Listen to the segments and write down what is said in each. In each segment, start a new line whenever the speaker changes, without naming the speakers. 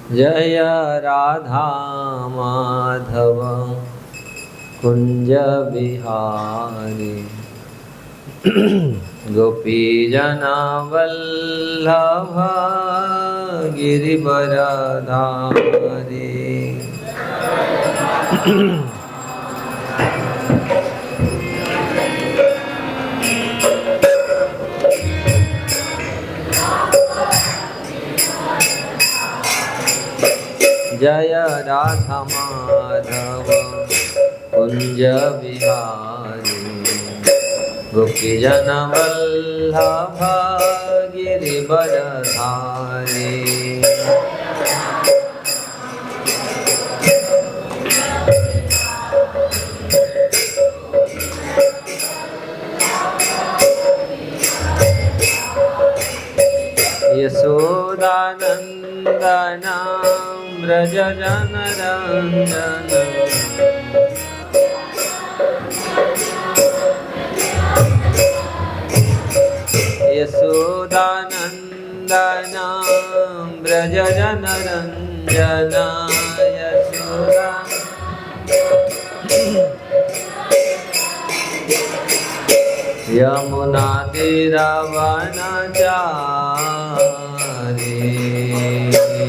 जय राधा माधव कुंज बिहारी गोपीजना वल्लभ गिरिवरधारी। जय राधा माधव कुंज बिहारी गोपीजन वल्लभ गिरिवरधारी। यशोदानंदन व्रज जनरंजन यशोदानंदन व्रज जनरंजन यशोदा यमुना तीरवनचारी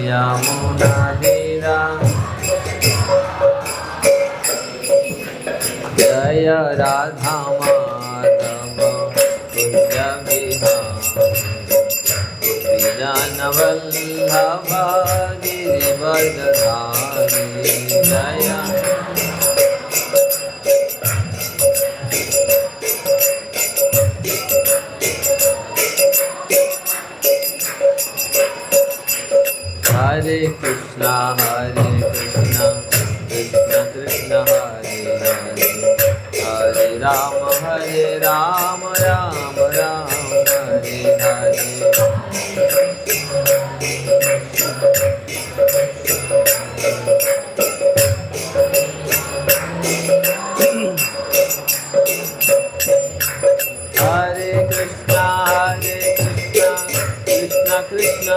यमुना तीरा। जय राधा माधव कुंज बिहारी गोपीजन वल्लभ गिरिवरधारी। जय हरे कृष्णा कृष्ण कृष्ण हरे हरे हरे राम राम राम हरे हरे। हरे कृष्णा कृष्ण कृष्ण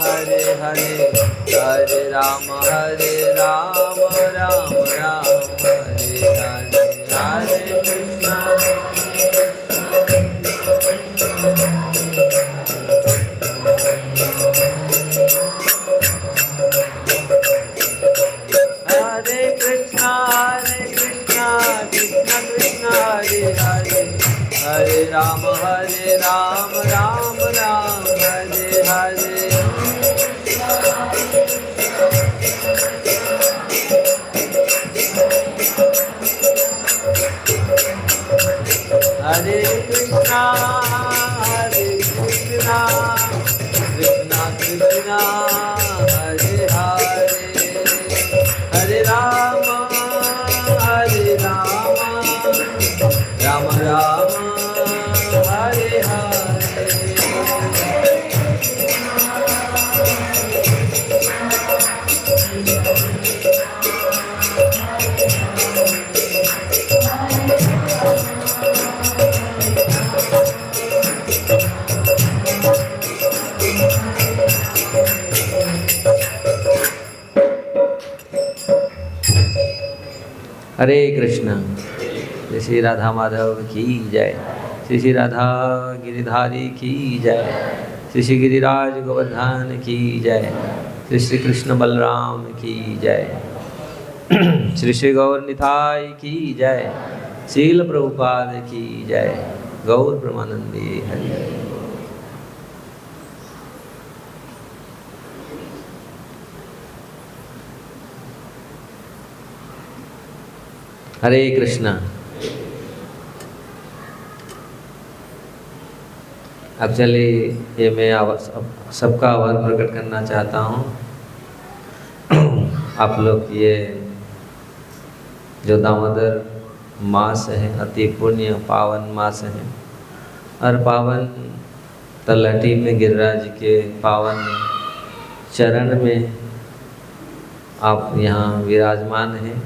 हरे हरे हरे राम राम राम हरे हरे। हरे कृष्णा कृष्ण कृष्ण हरे हरे हरे राम राम राम हरे हरे। हरे कृष्णा कृष्ण कृष्ण हरे हरे हरे राम राम राम हरे हरे। हरे कृष्णा। श्री श्री राधा माधव की जय। श्री श्री राधा गिरिधारी की जय। श्री श्री गिरिराज गोवर्धन की जय। श्री श्री कृष्ण बलराम की जय। श्री श्री गौर निताई की जय। शील प्रभुपाद की जय। गौर ब्रह्मानंदी हरि। हरे कृष्णा। अब चलिए ये मैं सबका आभार प्रकट करना चाहता हूँ। आप लोग ये जो दामोदर मास है अति पुण्य पावन मास है और पावन तलहटी में गिरिराज के पावन चरण में आप यहाँ विराजमान हैं।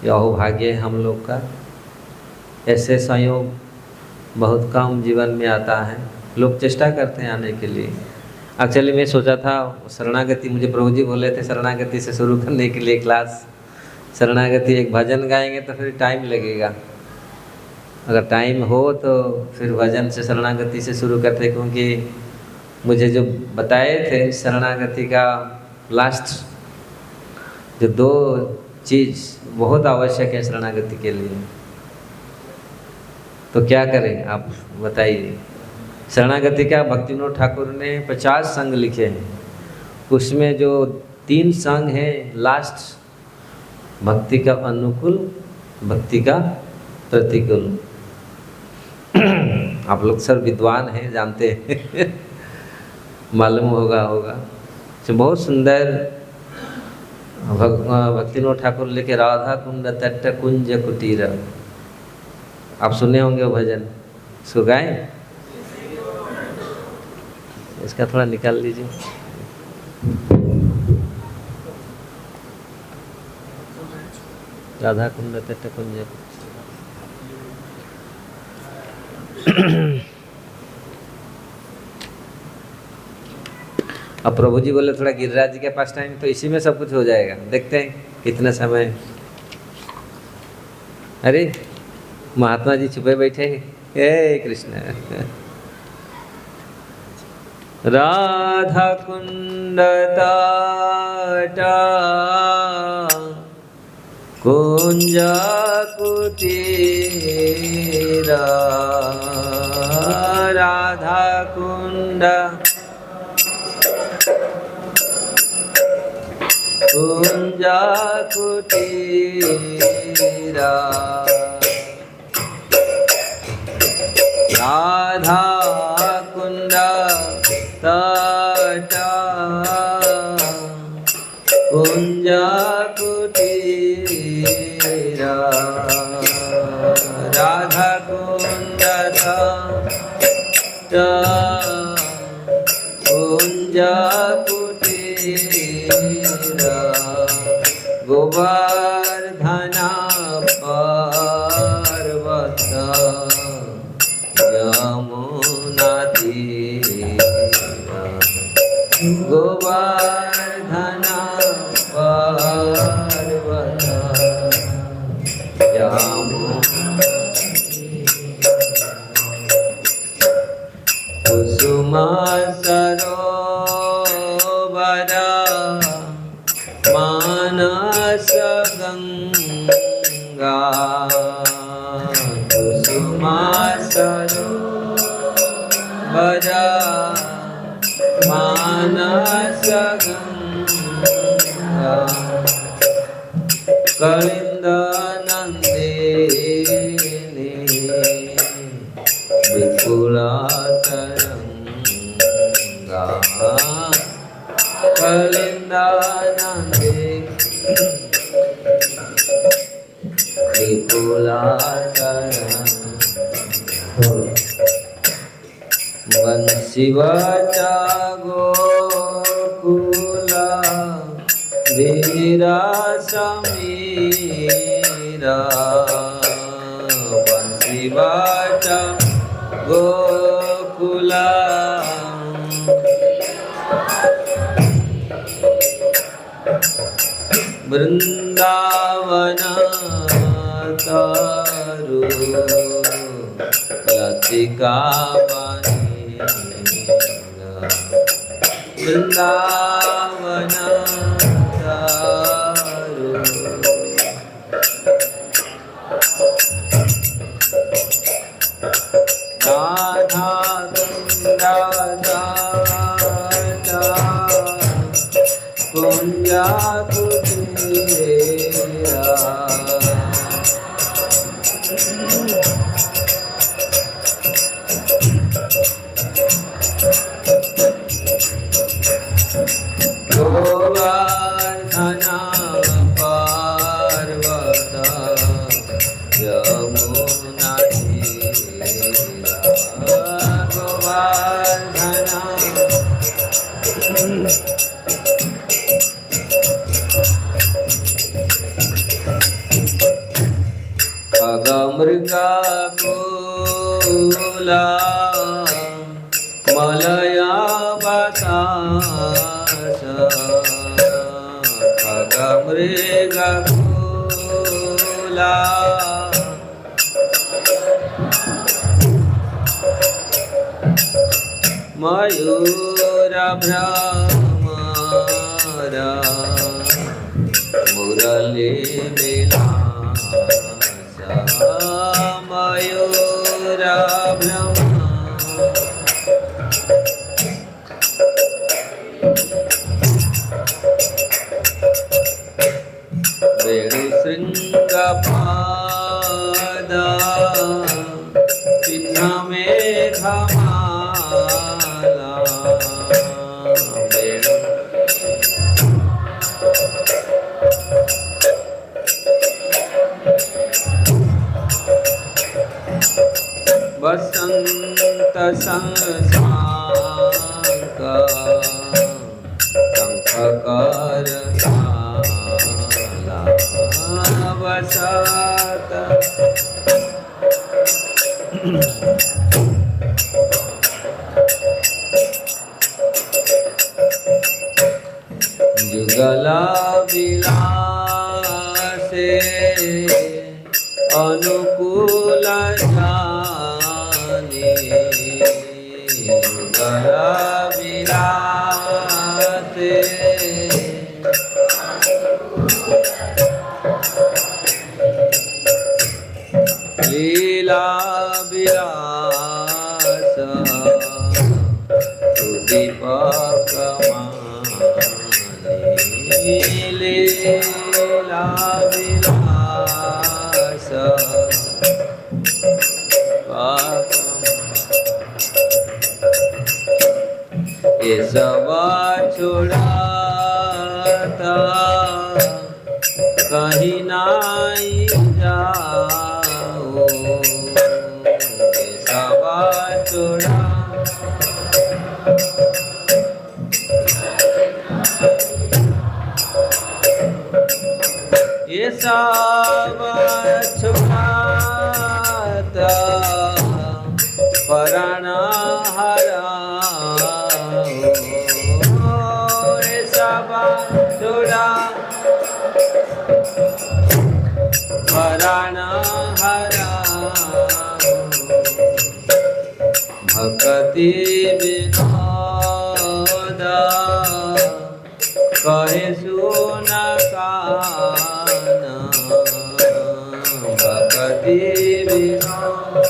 यह भाग्य है हम लोग का। ऐसे संयोग बहुत कम जीवन में आता है। लोग चेष्टा करते हैं आने के लिए एक्चुअली मैं सोचा था शरणागति, मुझे प्रभु जी बोले थे शरणागति से शुरू करने के लिए क्लास। शरणागति एक भजन गाएंगे तो फिर टाइम लगेगा, अगर टाइम हो तो फिर भजन से शरणागति से शुरू करते, क्योंकि मुझे जो बताए थे शरणागति का लास्ट जो 2 चीज़ बहुत आवश्यक है शरणागति के लिए, तो क्या करें आप बताइए। शरणागति का भक्तिविनोद ठाकुर ने 50 संग लिखे हैं, उसमें जो 3 संग हैं लास्ट, भक्ति का अनुकूल, भक्ति का प्रतिकूल। आप लोग सर विद्वान हैं, जानते हैं मालूम होगा। तो बहुत सुंदर भक्तिविनोद ठाकुर लिखे राधा कुंड तट कुंज कुटीर, आप सुने होंगे वो भजन, इसको गाएं। इसका थोड़ा निकाल लीजिए। राधा कुंड तट कुंज। अब प्रभु जी बोले थोड़ा गिरिराज जी के पास टाइम, तो इसी में सब कुछ हो जाएगा। देखते हैं कितना समय। अरे महात्मा जी छुपे बैठे हैं। हे कृष्ण। राधा कुंड तट कुंज कुटीर, राधा कुंड कुंज कुटीर, राधा कुंड तट कुंज कुटीर, राधा कुंड तट कुंज कुटीर, गोवर्धना पर्वत यमुना तीर, गोवर्धना पर्वत यमुना, कुसुम सरोवर मानस गंगा, कुसुम सरोवर मानस गंगा, कलिंद नंदिनी विपुल तरंगा, कलिंद नंदिनी विपुल तरंगा, वंशीवटा गोकुल धीरा समीरा, वंशीवटा गोकुल वृंदावन तारू लतिका वृंदावन तारू, राधा कुंज कुटीर, गोवर्धना पर्वत यमुना तीर, गोवर्धना खगमृगा कोला मलया सास खग मृग कुला मयूर भ्रमर मुरली विलास मयूर भ्रमर वेणु शृंगपाद चिन्ह मेघमाला वेणु वसंत संसांक शंखकर वसत युगला विलासे अनुकूल जाने युगला विलासे लीला विलास सुदीपक माने लीला विलास ये सब छुड़ाता कहीं नाई जाओ सवा चुड़ा ये सवा छुड़ाता पराण हराओ ये सवा चुड़ा पराण हराओ भक्ति विनोद कहे सुन कान भक्ति विनोद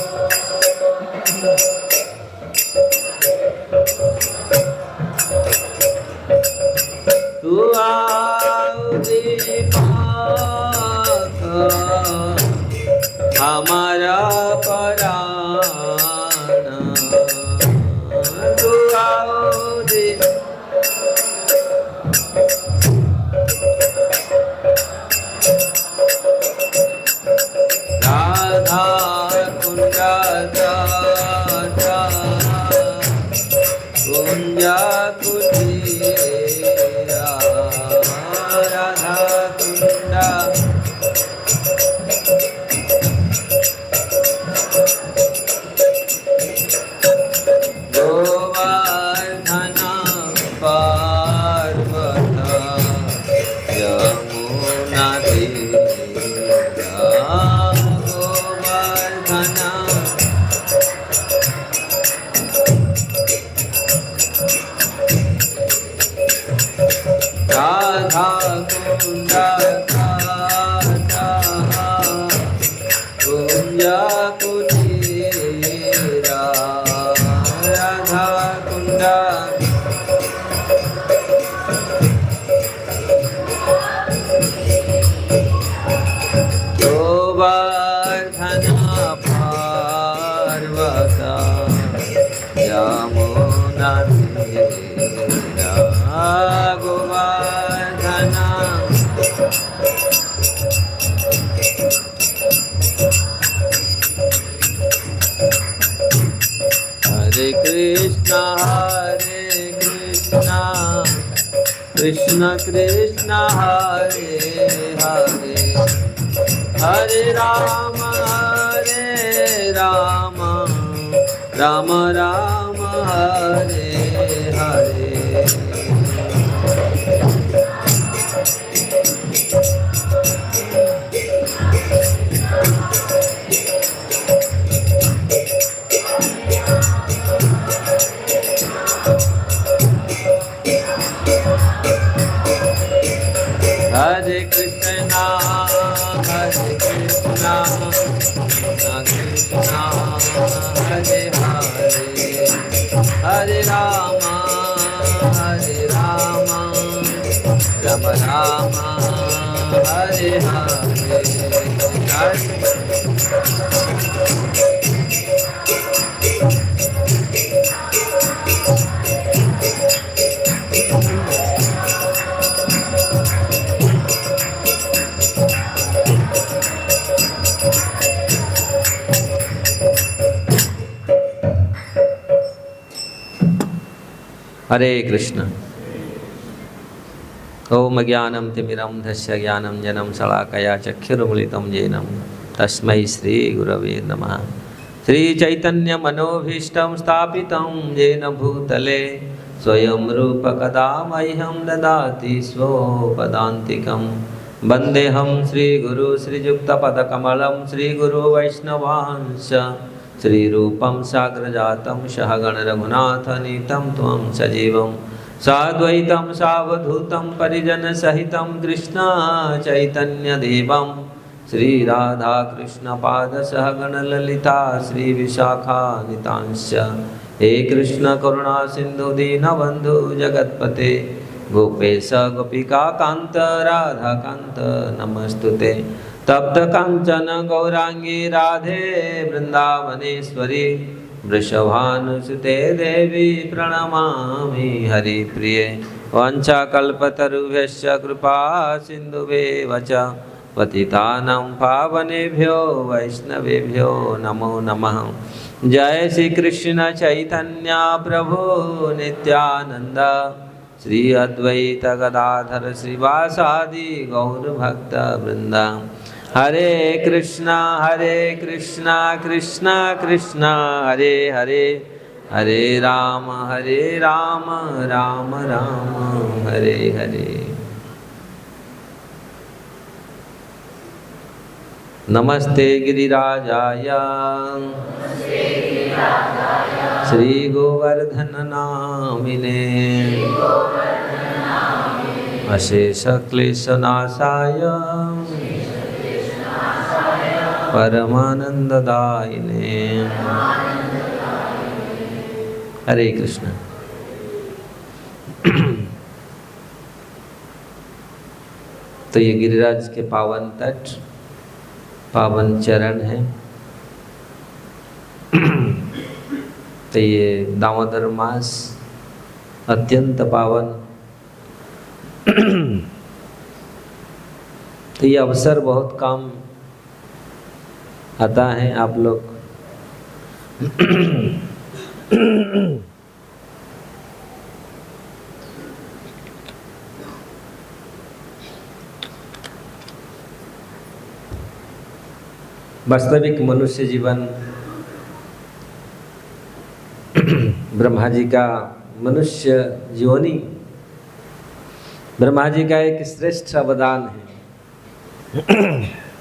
तू आओ दीपक हमारा पराण तू आओ राधा कुंज कुंज कुटीरा राधा कुंज गोवर्धन पार्वत यमुना तीरा गोवर्धन राधा कुंज कुंज कुटीरा राधा कुंज गोवर्धन पार्वत यमुना तीरा गोवर्धन हरे कृष्ण कृष्ण कृष्ण हरे हरे हरे राम राम राम हरे हरे हरे राम राम राम हरे हरे। हरे कृष्ण। ओम ज्ञानं तिमिरन्धस्य ज्ञानञ्जनं शलाकया चक्षुरुन्मीलितं येन तस्मै श्री गुरवे नमः। श्रीचैतन्यमनोभीष्टं स्थापितं येन भूतले स्वयं रूप कदा मह्यं ददाति स्वपदान्तिकं। वन्देऽहं श्रीगुरु श्रीयुक्तपदकमलं श्रीगुरु वैष्णवांश्च श्रीरूपं साग्रजातं सहगण रघुनाथनीतं त्वं सजीवं साद्वैतं सावधूतं परिजनसहितं कृष्ण चैतन्यदेवं श्रीराधाकृष्णपादसहगणललिता श्रीविशाखान्वितांश्च। हे कृष्ण करुणा सिन्धु दीनबन्धु जगत्पते गोपेश गोपिकान्त राधाकान्त नमस्तुते। तप्त कांचन गौरांगी राधे वृंदावनेश्वरी वृषभानुसुते देवी प्रणमामि हरिप्रिये। वाञ्छाकल्पतरुभ्यश्च कृपा सिन्धुभ्येव च पतितानां पावनेभ्यो वैष्णवेभ्यो नमो नमः। जय श्री कृष्ण चैतन्य प्रभु नित्यानंद श्री अद्वैत गदाधर श्रीवासादि गौरभक्त वृंद। हरे कृष्णा कृष्णा कृष्णा हरे हरे, हरे राम राम राम हरे हरे। नमस्ते गिरिराजाय श्री गोवर्धन नामिने अशेष क्लेशनाशाय परमानंददायिने। हरे कृष्ण। तो ये गिरिराज के पावन तट पावन चरण हैं। तो ये दामोदर मास अत्यंत पावन। तो ये अवसर बहुत काम आता है। आप लोग वास्तविक मनुष्य जीवन ब्रह्मा जी का मनुष्य जीवनी ब्रह्मा जी का एक श्रेष्ठ अवदान है।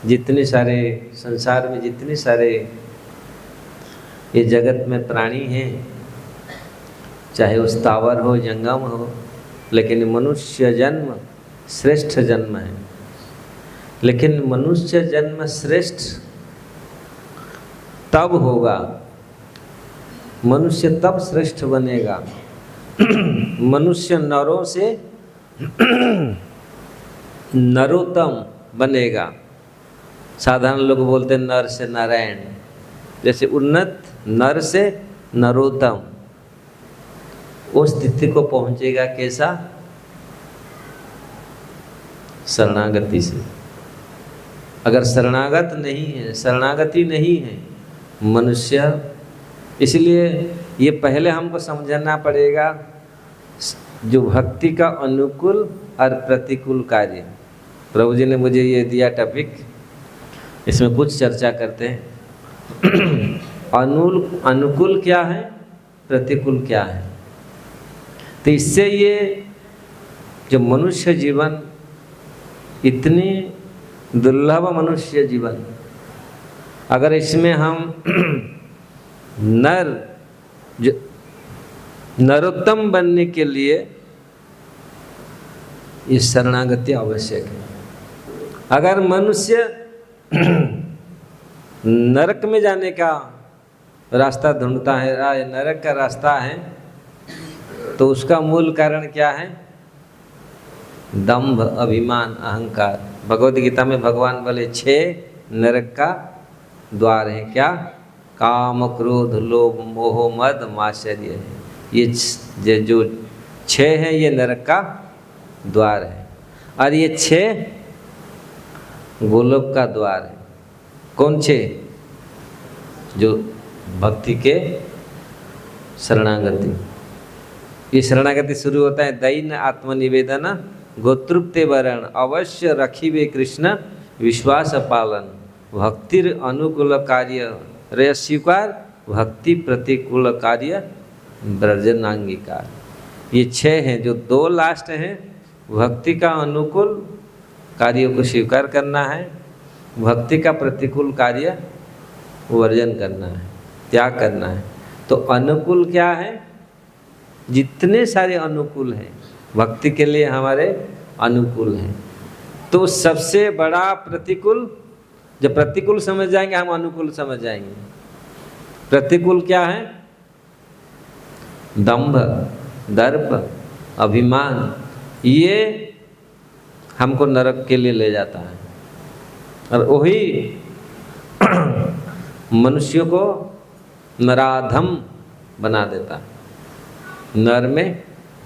जितने सारे संसार में जितने सारे ये जगत में प्राणी हैं, चाहे वो स्थावर हो जंगम हो, लेकिन मनुष्य जन्म श्रेष्ठ जन्म है। लेकिन मनुष्य जन्म श्रेष्ठ तब होगा, मनुष्य तब श्रेष्ठ बनेगा मनुष्य नरों से नरोत्तम बनेगा। साधारण लोग बोलते हैं नर से नारायण, जैसे उन्नत नर से नरोत्तम उस स्थिति को पहुंचेगा। कैसा? शरणागति से। अगर शरणागत नहीं है, शरणागति नहीं है मनुष्य, इसलिए ये पहले हमको समझना पड़ेगा जो भक्ति का अनुकूल और प्रतिकूल कार्य। प्रभु जी ने मुझे ये दिया टॉपिक, इसमें कुछ चर्चा करते हैं। अनुकूल क्या है, प्रतिकूल क्या है। तो इससे ये जो मनुष्य जीवन इतनी दुर्लभ मनुष्य जीवन, अगर इसमें हम नरोत्तम बनने के लिए ये शरणागति आवश्यक है। अगर मनुष्य नरक में जाने का रास्ता ढूंढता है, नरक का रास्ता है, तो उसका मूल कारण क्या है? दंभ, अभिमान, अहंकार। भगवद गीता में भगवान बोले 6 नरक का द्वार है। क्या? काम, क्रोध, लोभ, मोह, मद, मात्सर्य है। ये जो 6 है ये नरक का द्वार है। और ये 6 गोलोक का द्वार है। कौन 6? जो भक्ति के शरणागति। ये शरणागति शुरू होता है दैन आत्मनिवेदन गोतृप्ते वरण अवश्य रखिवे कृष्ण विश्वास पालन भक्तिर अनुकूल कार्य रे स्वीकार भक्ति प्रतिकूल कार्य ब्रजनांगिकार। ये 6 हैं। जो 2 लास्ट हैं, भक्ति का अनुकूल कार्यों को स्वीकार करना है, भक्ति का प्रतिकूल कार्य वर्जन करना है, त्याग करना है। तो अनुकूल क्या है? जितने सारे अनुकूल हैं भक्ति के लिए हमारे अनुकूल हैं। तो सबसे बड़ा प्रतिकूल, जब प्रतिकूल समझ जाएंगे हम अनुकूल समझ जाएंगे। प्रतिकूल क्या है? दंभ, दर्प, अभिमान। ये हमको नरक के लिए ले जाता है। और वही मनुष्यों को नराधम बना देता है, नर में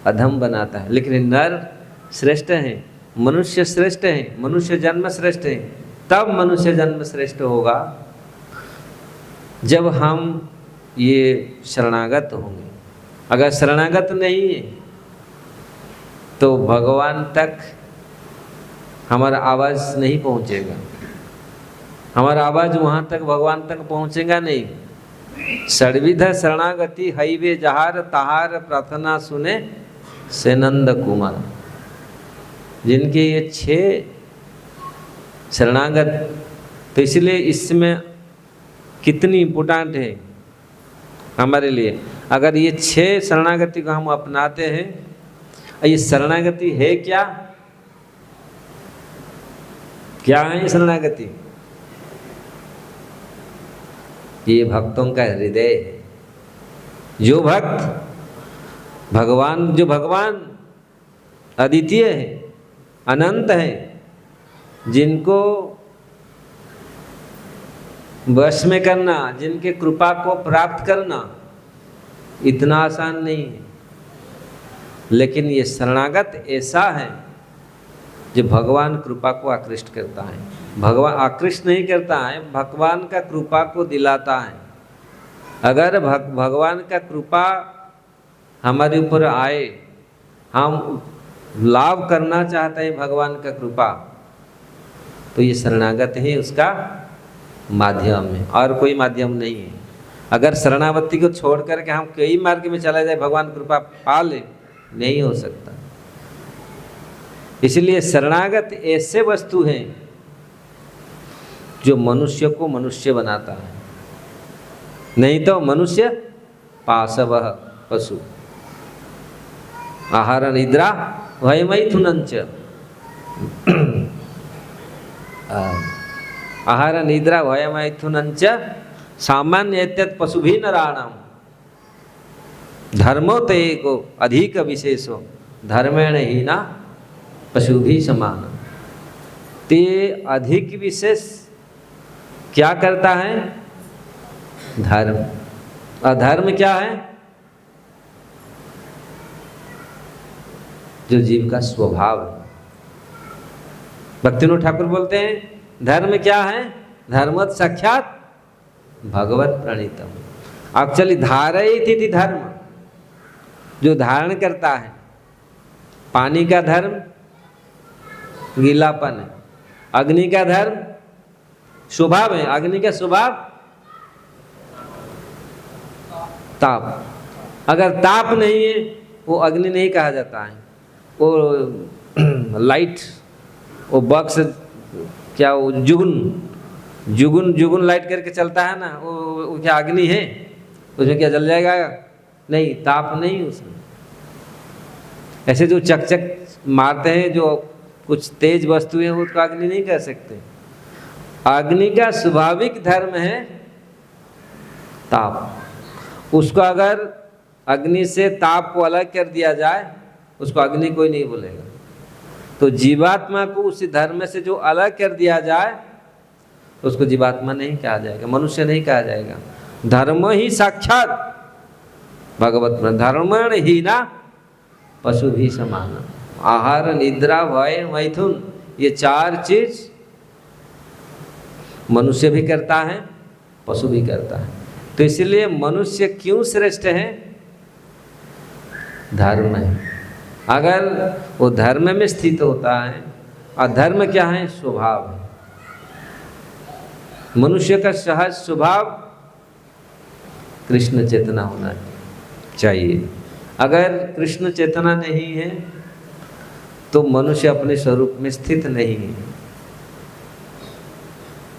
अधम बनाता है। लेकिन नर श्रेष्ठ है, मनुष्य श्रेष्ठ है, मनुष्य जन्म श्रेष्ठ है। तब मनुष्य जन्म श्रेष्ठ होगा जब हम ये शरणागत होंगे। अगर शरणागत नहीं है तो भगवान तक हमारा आवाज़ नहीं पहुंचेगा। हमारा आवाज़ वहाँ तक भगवान तक पहुँचेगा नहीं। षड्विध शरणागति हईवे जहार तहार प्रार्थना सुने से नंद कुमार। जिनके ये 6 शरणागत, तो इसलिए इसमें कितनी इम्पोर्टेंट है हमारे लिए। अगर ये 6 शरणागति को हम अपनाते हैं, ये शरणागति है क्या? क्या है ये शरणागति? ये भक्तों का हृदय है। जो भक्त जो भगवान अद्वितीय है, अनंत है, जिनको वश में करना, जिनके कृपा को प्राप्त करना इतना आसान नहीं है। लेकिन ये शरणागत ऐसा है जो भगवान कृपा को आकृष्ट करता है। भगवान आकृष्ट नहीं करता है, भगवान का कृपा को दिलाता है। अगर भगवान का कृपा हमारे ऊपर आए, हम लाभ करना चाहते हैं भगवान का कृपा, तो ये शरणागत है उसका माध्यम है, और कोई माध्यम नहीं है। अगर शरणागति को छोड़ करके हम कई मार्ग में चला जाए भगवान कृपा पा ले, नहीं हो सकता। इसलिए शरणागत ऐसे वस्तु हैं जो मनुष्य को मनुष्य बनाता है। नहीं तो मनुष्य पाशव पशु। आहार निद्रा भयमैथुनंच। आहार निद्रा भयमैथुनंच सामान्यतः पशुभिः नराणां धर्मो ते एको अधिक विशेषो धर्मेण हीना पशुभिः समान। ते अधिक विशेष क्या करता है? धर्म। अधर्म क्या है? जो जीव का स्वभाव है। भक्तिविनोद ठाकुर बोलते हैं धर्म क्या है? धर्मत साक्षात भगवत प्रणीतम। एक्चुअली धारयति धर्म, जो धारण करता है। पानी का धर्म गीलापन है, अग्नि का धर्म स्वभाव है। अग्नि का स्वभाव ताप। अगर ताप नहीं है वो अग्नि नहीं कहा जाता है। वो लाइट, वो बक्स क्या, वो जुगुन लाइट करके चलता है ना, वो क्या अग्नि है? उसमें क्या जल जाएगा? नहीं, ताप नहीं उसमें। ऐसे जो चकचक मारते हैं, जो कुछ तेज वस्तु है, उसको अग्नि नहीं कह सकते। अग्नि का स्वाभाविक धर्म है ताप। उसको अगर अग्नि से ताप को अलग कर दिया जाए, उसको अग्नि कोई नहीं बोलेगा। तो जीवात्मा को उसी धर्म से जो अलग कर दिया जाए उसको जीवात्मा नहीं कहा जाएगा, मनुष्य नहीं कहा जाएगा। धर्म ही साक्षात भगवत में, धर्मण ही ना पशु भी समान। आहार, निद्रा, भय, मैथुन, ये 4 चीज मनुष्य भी करता है, पशु भी करता है। तो इसलिए मनुष्य क्यों श्रेष्ठ है? धर्म है। अगर वो धर्म में स्थित होता है, और धर्म क्या है? स्वभाव है। मनुष्य का सहज स्वभाव कृष्ण चेतना होना चाहिए। अगर कृष्ण चेतना नहीं है तो मनुष्य अपने स्वरूप में स्थित नहीं है।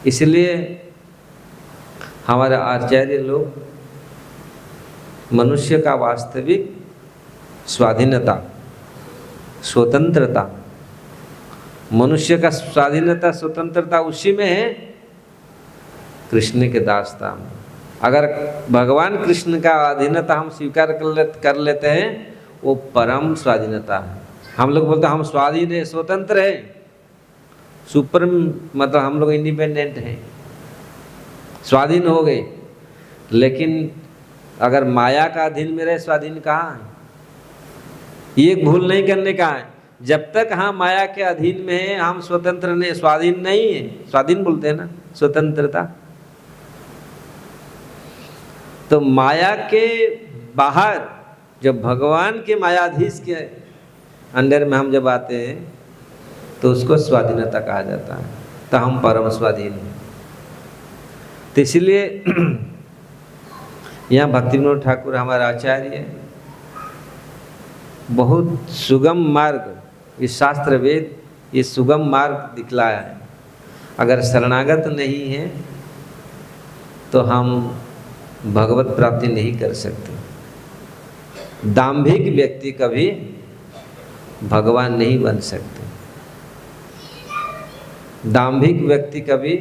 इसलिए हमारे आचार्य लोग मनुष्य का वास्तविक स्वाधीनता, स्वतंत्रता, मनुष्य का स्वाधीनता स्वतंत्रता उसी में है, कृष्ण के दास्ता में। अगर भगवान कृष्ण का अधीनता हम स्वीकार कर लेते हैं, वो परम स्वाधीनता है। हम लोग बोलते हैं हम स्वाधीन है, स्वतंत्र है, सुपर, मतलब हम लोग इंडिपेंडेंट हैं, स्वाधीन हो गए। लेकिन अगर माया का अधीन में रहे, स्वाधीन कहाँ है? ये भूल नहीं करने का है। जब तक हम माया के अधीन में हैं, हम स्वतंत्र नहीं, स्वाधीन नहीं है। स्वाधीन बोलते हैं ना, स्वतंत्रता। तो माया के बाहर जब भगवान के मायाधीश के अंडर में हम जब आते हैं तो उसको स्वाधीनता कहा जाता है। तो हम परम स्वाधीन हैं। तो इसलिए यहाँ भक्ति विनोद ठाकुर हमारा आचार्य बहुत सुगम मार्ग, ये शास्त्र वेद ये सुगम मार्ग दिखलाया है। अगर शरणागत नहीं है तो हम भगवत प्राप्ति नहीं कर सकते। दाम्भिक व्यक्ति कभी भगवान नहीं बन सकते। दाम्भिक व्यक्ति कभी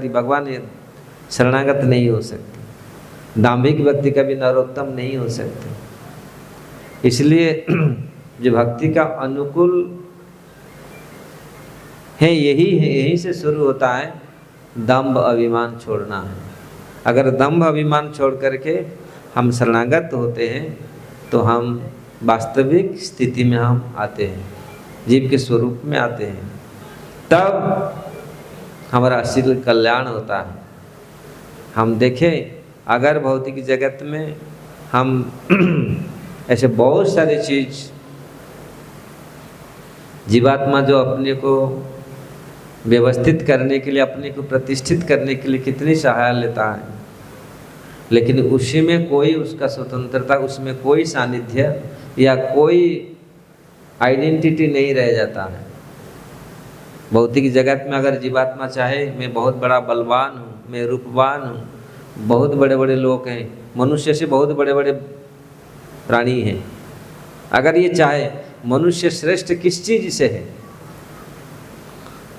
भगवान शरणागत नहीं हो सकते। दाम्भिक व्यक्ति कभी नरोत्तम नहीं हो सकते। इसलिए जो भक्ति का अनुकूल है, यहीं से शुरू होता है। दंभ अभिमान छोड़ना है। अगर दंभ अभिमान छोड़ करके हम शरणागत होते हैं तो हम वास्तविक स्थिति में हम आते हैं, जीव के स्वरूप में आते हैं, तब हमारा असली कल्याण होता है। हम देखें, अगर भौतिक जगत में हम ऐसे बहुत सारी चीज, जीवात्मा जो अपने को व्यवस्थित करने के लिए, अपने को प्रतिष्ठित करने के लिए कितनी सहायता लेता है, लेकिन उसी में कोई उसका स्वतंत्रता, उसमें कोई सानिध्य या कोई आइडेंटिटी नहीं रह जाता है। भौतिक जगत में अगर जीवात्मा चाहे मैं बहुत बड़ा बलवान हूँ, मैं रूपवान हूँ, बहुत बड़े बड़े लोग हैं, मनुष्य से बहुत बड़े बड़े प्राणी हैं, अगर ये चाहे, मनुष्य श्रेष्ठ किस चीज़ से है?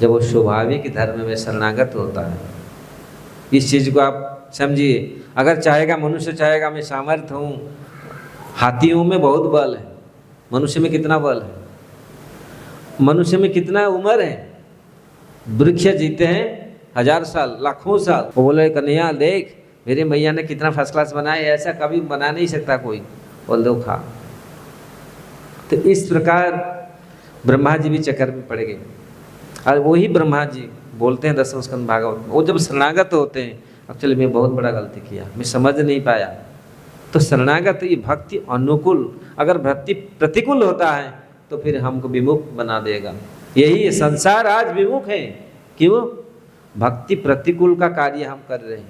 जब वो स्वाभाविक धर्म में शरणागत होता है। इस चीज़ को आप समझिए। अगर चाहेगा, मनुष्य चाहेगा मैं सामर्थ्य हूँ, हाथियों में बहुत बल है, मनुष्य में कितना बल है? मनुष्य में कितना उम्र है? वृक्ष जीते हैं 1000 साल, लाखों साल। वो बोले कन्हैया देख मेरे मैया ने कितना फर्स्ट क्लास बनाया, ऐसा कभी बना नहीं सकता कोई, बोल दो खा। तो इस प्रकार ब्रह्मा जी भी चक्कर में पड़ गए। और वही ब्रह्मा जी बोलते हैं 10वें स्कंद भागवत में, वो जब शरणागत होते हैं, एक्चुअली मैं बहुत बड़ा गलती किया, मैं समझ नहीं पाया। तो शरणागत ये भक्ति अनुकूल, अगर भक्ति प्रतिकूल होता है तो फिर हमको विमुख बना देगा। यही है, संसार आज विमुख है। क्यों? भक्ति प्रतिकूल का कार्य हम कर रहे हैं।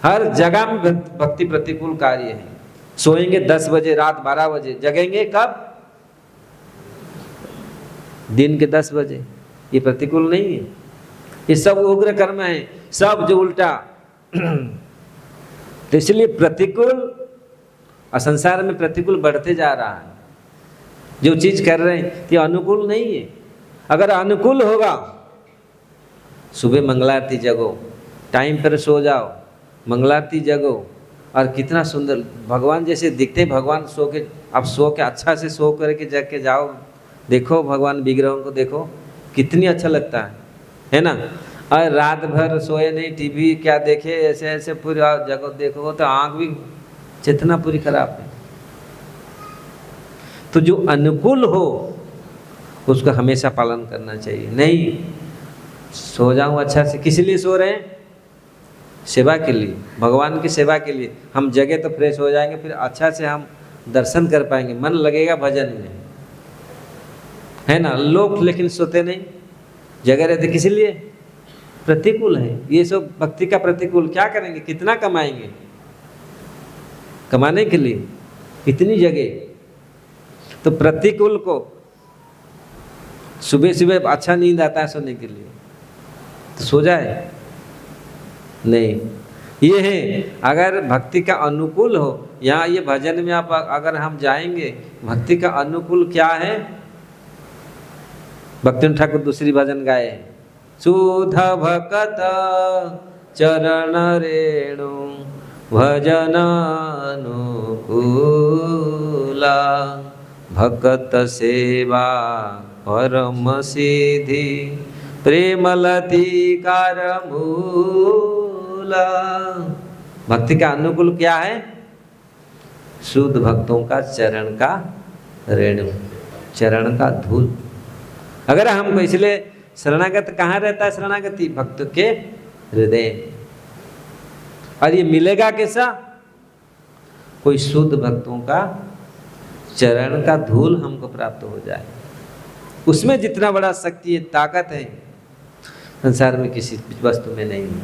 हर जगह में भक्ति प्रतिकूल कार्य है। सोएंगे 10 बजे, रात 12 बजे, जगेंगे कब? दिन के 10 बजे। ये प्रतिकूल नहीं है, ये सब उग्र कर्म है, सब जो उल्टा। तो इसलिए प्रतिकूल, और संसार में प्रतिकूल बढ़ते जा रहा है। जो चीज कर रहे हैं ये अनुकूल नहीं है। अगर अनुकूल होगा, सुबह मंगलारती जगो, टाइम पर सो जाओ, मंगलारती जगो, और कितना सुंदर भगवान जैसे दिखते हैं। भगवान सो के, आप सो के अच्छा से सो करके जग के जाओ, देखो भगवान विग्रहों को देखो, कितनी अच्छा लगता है ना। और रात भर सोए नहीं, टीवी क्या देखे, ऐसे ऐसे पूरी जगह देखो तो आँख भी चेतना पूरी खराब है। तो जो अनुकूल हो उसका हमेशा पालन करना चाहिए। नहीं सो जाऊं अच्छा से, किस लिए सो रहे हैं? सेवा के लिए, भगवान की सेवा के लिए। हम जगह तो फ्रेश हो जाएंगे, फिर अच्छा से हम दर्शन कर पाएंगे, मन लगेगा भजन में, है ना। लोग लेकिन सोते नहीं, जगह रहते किस लिए? प्रतिकूल है ये सब, भक्ति का प्रतिकूल। क्या करेंगे, कितना कमाएंगे? कमाने के लिए इतनी जगह। तो प्रतिकूल को सुबह सुबह अच्छा नींद आता है सोने के लिए, तो सो जाए नहीं। ये है अगर भक्ति का अनुकूल हो। यहाँ ये भजन में आप अगर हम जाएंगे, भक्ति का अनुकूल क्या है? भक्ति ठाकुर दूसरी भजन गाए, सुध भकत चरण रेणु भजन अनुकूला, भकत सेवा परम सिद्धि प्रेमलतिकार मूला। भक्ति का अनुकूल क्या है? शुद्ध भक्तों का चरण का रेणु, चरण का धूल। अगर हमको, इसलिए शरणागत कहाँ रहता है? शरणागति भक्त के हृदय। और ये मिलेगा कैसा? कोई शुद्ध भक्तों का चरण का धूल हमको प्राप्त हो जाए। उसमें जितना बड़ा शक्ति है, ताकत है, संसार में किसी वस्तु में नहीं है।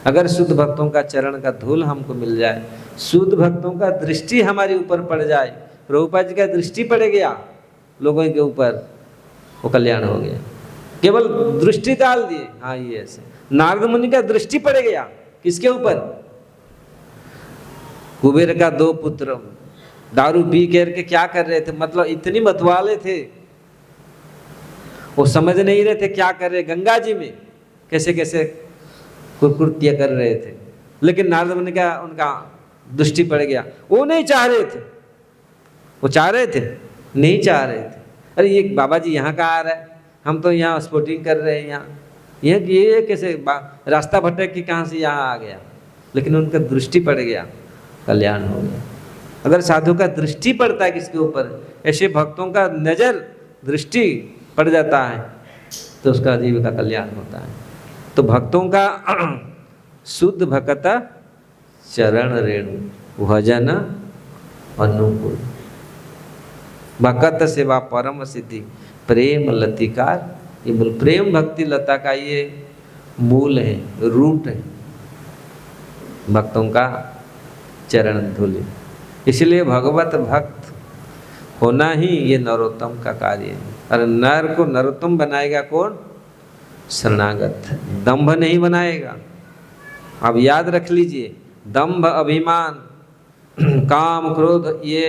अगर शुद्ध भक्तों का चरण का धूल हमको मिल जाए, शुद्ध भक्तों का दृष्टि हमारे ऊपर पड़ जाए, प्रभुपाद जी का दृष्टि पड़ गया लोगों के ऊपर, वो कल्याण हो गया। केवल दृष्टि डाल दिए, हाँ ये ऐसे। नारद मुनि का दृष्टि पड़ गया किसके ऊपर? कुबेर का 2 पुत्र दारू पी करके क्या कर रहे थे, मतलब इतनी मतवाले थे, वो समझ नहीं रहे थे क्या कर रहे। गंगा जी में कैसे कैसे कुकृत्य कर रहे थे, लेकिन नारद मुनि का उनका दृष्टि पड़ गया। वो नहीं चाह रहे थे, वो चाह रहे थे, नहीं चाह रहे थे। अरे ये बाबा जी यहाँ का आ रहा है, हम तो यहाँ स्पोर्टिंग कर रहे हैं, यहाँ ये कैसे रास्ता भटक के कहाँ से यहाँ आ गया। लेकिन उनका दृष्टि पड़ गया, कल्याण हो गया। अगर साधु का दृष्टि पड़ता है किसके ऊपर, ऐसे भक्तों का नजर दृष्टि पड़ जाता है, तो उसका जीव का कल्याण होता है। तो भक्तों का शुद्ध भक्त चरण रेणु भजन अनुकूल, भक्त सेवा परम सिद्धि प्रेम लतिकार। ये मूल प्रेम भक्ति लता का ये मूल है, रूट है भक्तों का चरण धूलि। इसलिए भगवत भक्त होना ही ये नरोत्तम का कार्य है। और नर को नरोत्तम बनाएगा कौन? शरणागत। दंभ नहीं बनाएगा। अब याद रख लीजिए, दंभ अभिमान काम क्रोध ये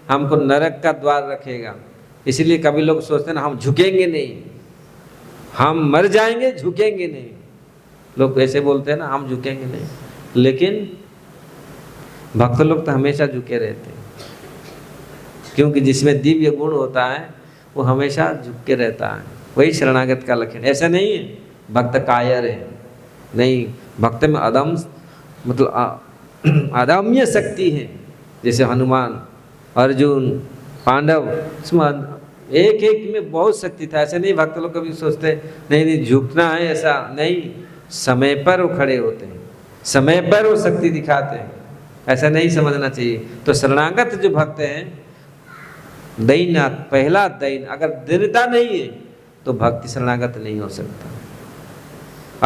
हमको नरक का द्वार रखेगा। इसलिए कभी लोग सोचते हैं ना हम झुकेंगे नहीं, हम मर जाएंगे झुकेंगे नहीं। लोग ऐसे बोलते हैं ना हम झुकेंगे नहीं, लेकिन भक्त लोग तो हमेशा झुके रहते हैं, क्योंकि जिसमें दिव्य गुण होता है वो हमेशा झुक के रहता है। वही शरणागत का लक्षण। ऐसा नहीं है भक्त कायर है, नहीं, भक्त में अदम मतलब अदम्य शक्ति है। जैसे हनुमान, अर्जुन, पांडव, इसमें एक एक में बहुत शक्ति था। ऐसे नहीं भक्त लोग कभी सोचते नहीं झुकना है, ऐसा नहीं। समय पर वो खड़े होते हैं, समय पर वो शक्ति दिखाते हैं, ऐसा नहीं समझना चाहिए। तो शरणागत जो भक्त हैं, दैन्य पहला दैन, अगर दृढ़ता नहीं है तो भक्ति शरणागत नहीं हो सकता।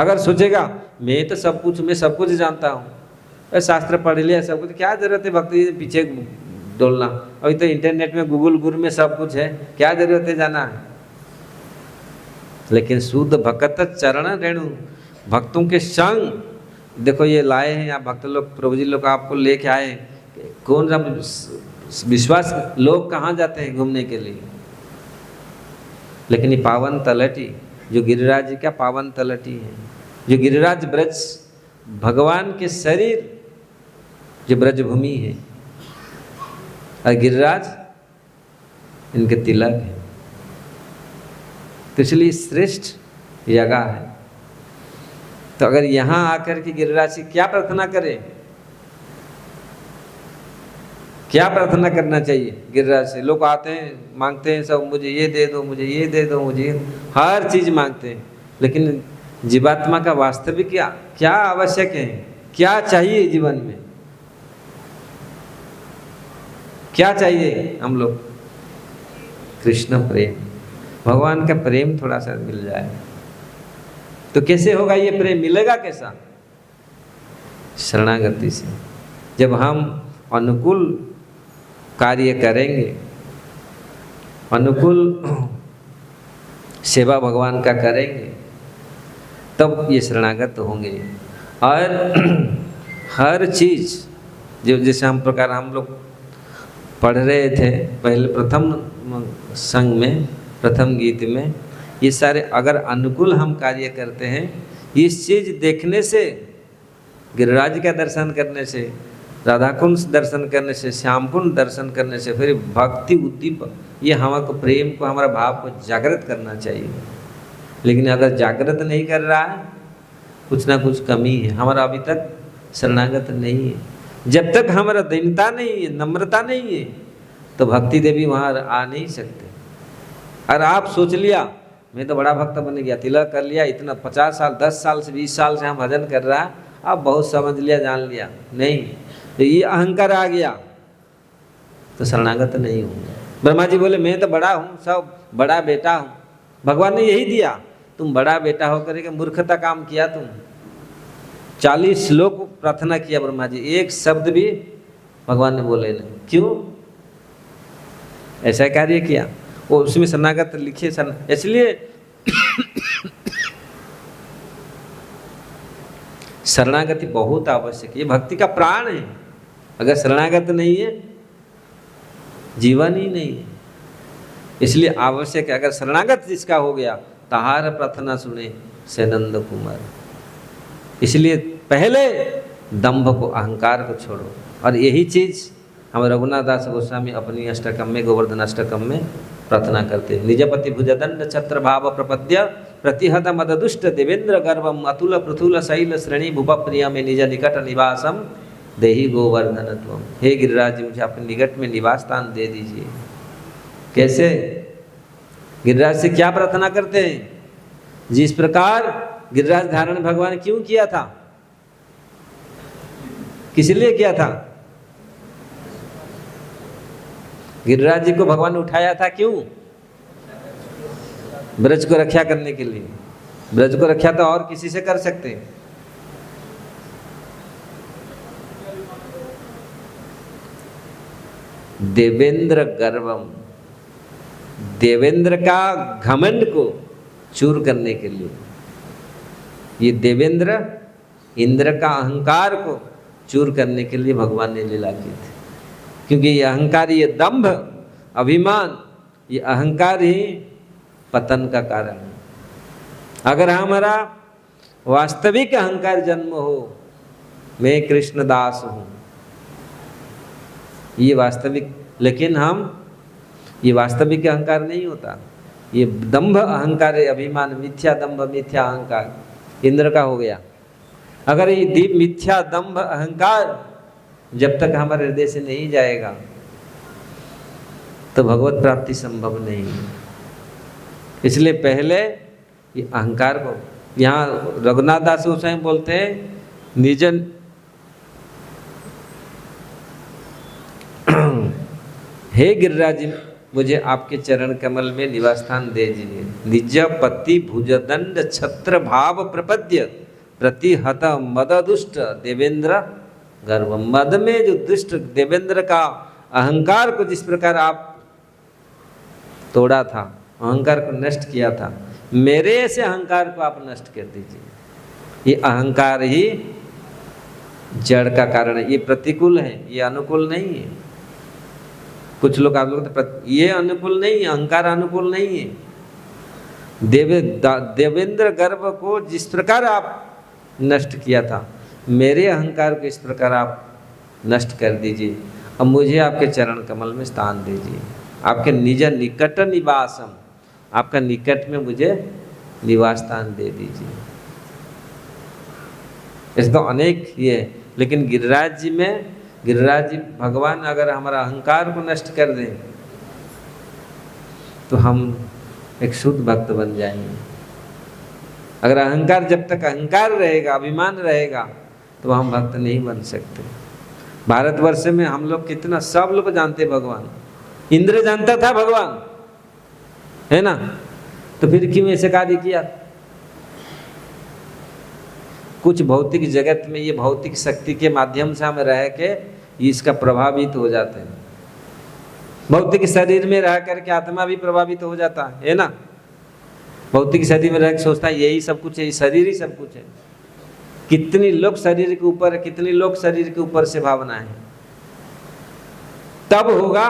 अगर सोचेगा मैं तो सब कुछ, मैं सब कुछ जानता हूँ, शास्त्र पढ़ लिया सब कुछ, क्या जरूरत है भक्ति पीछे डोलना। अभी तो इंटरनेट में गूगल गुरु में सब कुछ है, क्या जरूरत है जाना है। लेकिन शुद्ध भक्त चरण रेणु, भक्तों के संग देखो ये लाए हैं यहाँ भक्त लोग, प्रभु जी लोग आपको लेके आए। कौन विश्वास, लोग कहाँ जाते हैं घूमने के लिए, लेकिन ये पावन तलहटी जो गिरिराज जी का पावन तलहटी है, जो गिरिराज ब्रज भगवान के शरीर जो ब्रजभूमि है, और गिरिराज इनके तिलक है। तो इसलिए श्रेष्ठ जगह है। तो अगर यहाँ आकर के गिरिराज से क्या प्रार्थना करें, क्या प्रार्थना करना चाहिए गिरिराज से? लोग आते हैं, मांगते हैं सब, मुझे ये दे दो, मुझे ये दे दो, मुझे हर चीज मांगते हैं, लेकिन जीवात्मा का वास्तविक क्या आवश्यक है, क्या चाहिए जीवन में, क्या चाहिए हम लोग? कृष्ण प्रेम, भगवान का प्रेम थोड़ा सा मिल जाए तो कैसे होगा ये प्रेम? मिलेगा कैसा? शरणागति से। जब हम अनुकूल कार्य करेंगे, अनुकूल सेवा भगवान का करेंगे, तब ये शरणागत होंगे। और हर चीज जो जैसे हम प्रकार हम लोग पढ़ रहे थे पहले प्रथम संग में, प्रथम गीत में, ये सारे अगर अनुकूल हम कार्य करते हैं, इस चीज देखने से, गिरिराज का दर्शन करने से, राधा कुंड दर्शन करने से, श्याम कुंड दर्शन करने से, फिर भक्ति उद्दीपक, ये हमारे प्रेम को, हमारा भाव को जागृत करना चाहिए। लेकिन अगर जागृत नहीं कर रहा है, कुछ ना कुछ कमी है, हमारा अभी तक शरणागत नहीं है। जब तक हमारा दीनता नहीं है, नम्रता नहीं है, तो भक्ति देवी वहाँ आ नहीं सकते। और आप सोच लिया मैं तो बड़ा भक्त बन गया, तिलक कर लिया, इतना 50 साल 10 साल से 20 साल से हम भजन कर रहा है, अब बहुत समझ लिया, जान लिया, नहीं, तो ये अहंकार आ गया तो शरणागत नहीं होंगे। ब्रह्मा जी बोले मैं तो बड़ा हूँ, सब बड़ा बेटा हूँ। भगवान ने यही दिया, तुम बड़ा बेटा होकर के मूर्खता काम किया। तुम 40 श्लोक प्रार्थना किया ब्रह्मा जी, एक शब्द भी भगवान ने बोले नहीं। क्यों ऐसा कार्य किया? वो उसमें शरणागत लिखे इसलिए शरणागति बहुत आवश्यक है, ये भक्ति का प्राण है। अगर शरणागत नहीं है, जीवन ही नहीं है। इसलिए आवश्यक है, अगर शरणागत जिसका हो गया, तहार प्रार्थना सुने से नंद कुमार। इसलिए पहले दंभ को, अहंकार को छोड़ो। और यही चीज हम रघुनाथ दास गोस्वामी अपनी अष्टकम में, गोवर्धन अष्टकम में प्रार्थना करते हैं। निजपति भुजदंड छत्र भाव प्रपद्य प्रतिहत मददुष्ट देवेंद्र गर्भम अतुल पृथुल शैल श्रेणी भूप प्रिय में निज निकट निवासम देहि गोवर्धन त्वम। हे गिरिराज जी, मुझे अपने निकट में निवास स्थान दे दीजिए। कैसे? गिरिराज से क्या प्रार्थना करते हैं? जिस प्रकार गिरिराज धारण भगवान क्यों किया था, किस लिए किया था? गिरिराज जी को भगवान ने उठाया था, क्यों? ब्रज को रक्षा करने के लिए। ब्रज को रक्षा तो और किसी से कर सकते हैं। देवेंद्र गर्वम, देवेंद्र का घमंड को चूर करने के लिए। ये देवेंद्र इंद्र का अहंकार को चूर करने के लिए भगवान ने लीला की थी। क्योंकि ये अहंकार, ये दंभ, अभिमान, ये अहंकार ही पतन का कारण है। अगर हमारा वास्तविक अहंकार जन्म हो, मैं कृष्णदास हूँ, ये वास्तविक, लेकिन हम, ये वास्तविक अहंकार नहीं होता, ये दंभ अहंकार है, अभिमान, मिथ्या दंभ, मिथ्या अहंकार इंद्र का हो गया। अगर ये मिथ्या दंभ अहंकार जब तक हमारे हृदय से नहीं जाएगा, तो भगवत प्राप्ति संभव नहीं है। इसलिए पहले ये अहंकार को, यहाँ रघुनाथ दास गोस्वामी बोलते हैं, निजन हे गिरिराज जी, मुझे आपके चरण कमल में निवास स्थान दे दीजिए। निज पति भुजदंड छत्र भाव प्रपद्य प्रतिहत मद दुष्ट देवेंद्र गर्व। मद में जो दुष्ट देवेंद्र का अहंकार को जिस प्रकार आप तोड़ा था, अहंकार को नष्ट किया था, मेरे ऐसे अहंकार को आप नष्ट कर दीजिए। ये अहंकार ही जड़ का कारण है, ये प्रतिकूल है, ये अनुकूल नहीं है। कुछ लोग आप लोग ये अनुकूल नहीं है, अहंकार अनुकूल नहीं है। देवेंद्र गर्व को जिस प्रकार आप नष्ट किया था, मेरे अहंकार को इस प्रकार आप नष्ट कर दीजिए। अब मुझे आपके चरण कमल में स्थान दीजिए, आपके निज निकट निवासम, आपका निकट में मुझे निवास स्थान दे दीजिए। ऐसे तो अनेक ये है, लेकिन गिरिराज जी में, गिरिराज जी भगवान अगर हमारा अहंकार को नष्ट कर दें तो हम एक शुद्ध भक्त बन जाएंगे। अगर अहंकार, जब तक अहंकार रहेगा, अभिमान रहेगा, तो हम भक्त नहीं बन सकते। भारतवर्ष में हम लोग कितना, सब लोग जानते भगवान, इंद्र जानता था भगवान, है ना, तो फिर क्यों ऐसे कार्य किया? कुछ भौतिक जगत में, ये भौतिक शक्ति के माध्यम से हम रह के इसका प्रभावित हो जाते हैं। भौतिक शरीर में रह करके आत्मा भी प्रभावित हो जाता है ना। भौतिक शरीर में रह के सोचता है यही सब कुछ है, शरीर ही सब कुछ है। कितनी लोग शरीर के ऊपर, कितनी लोग शरीर के ऊपर से भावना है। तब होगा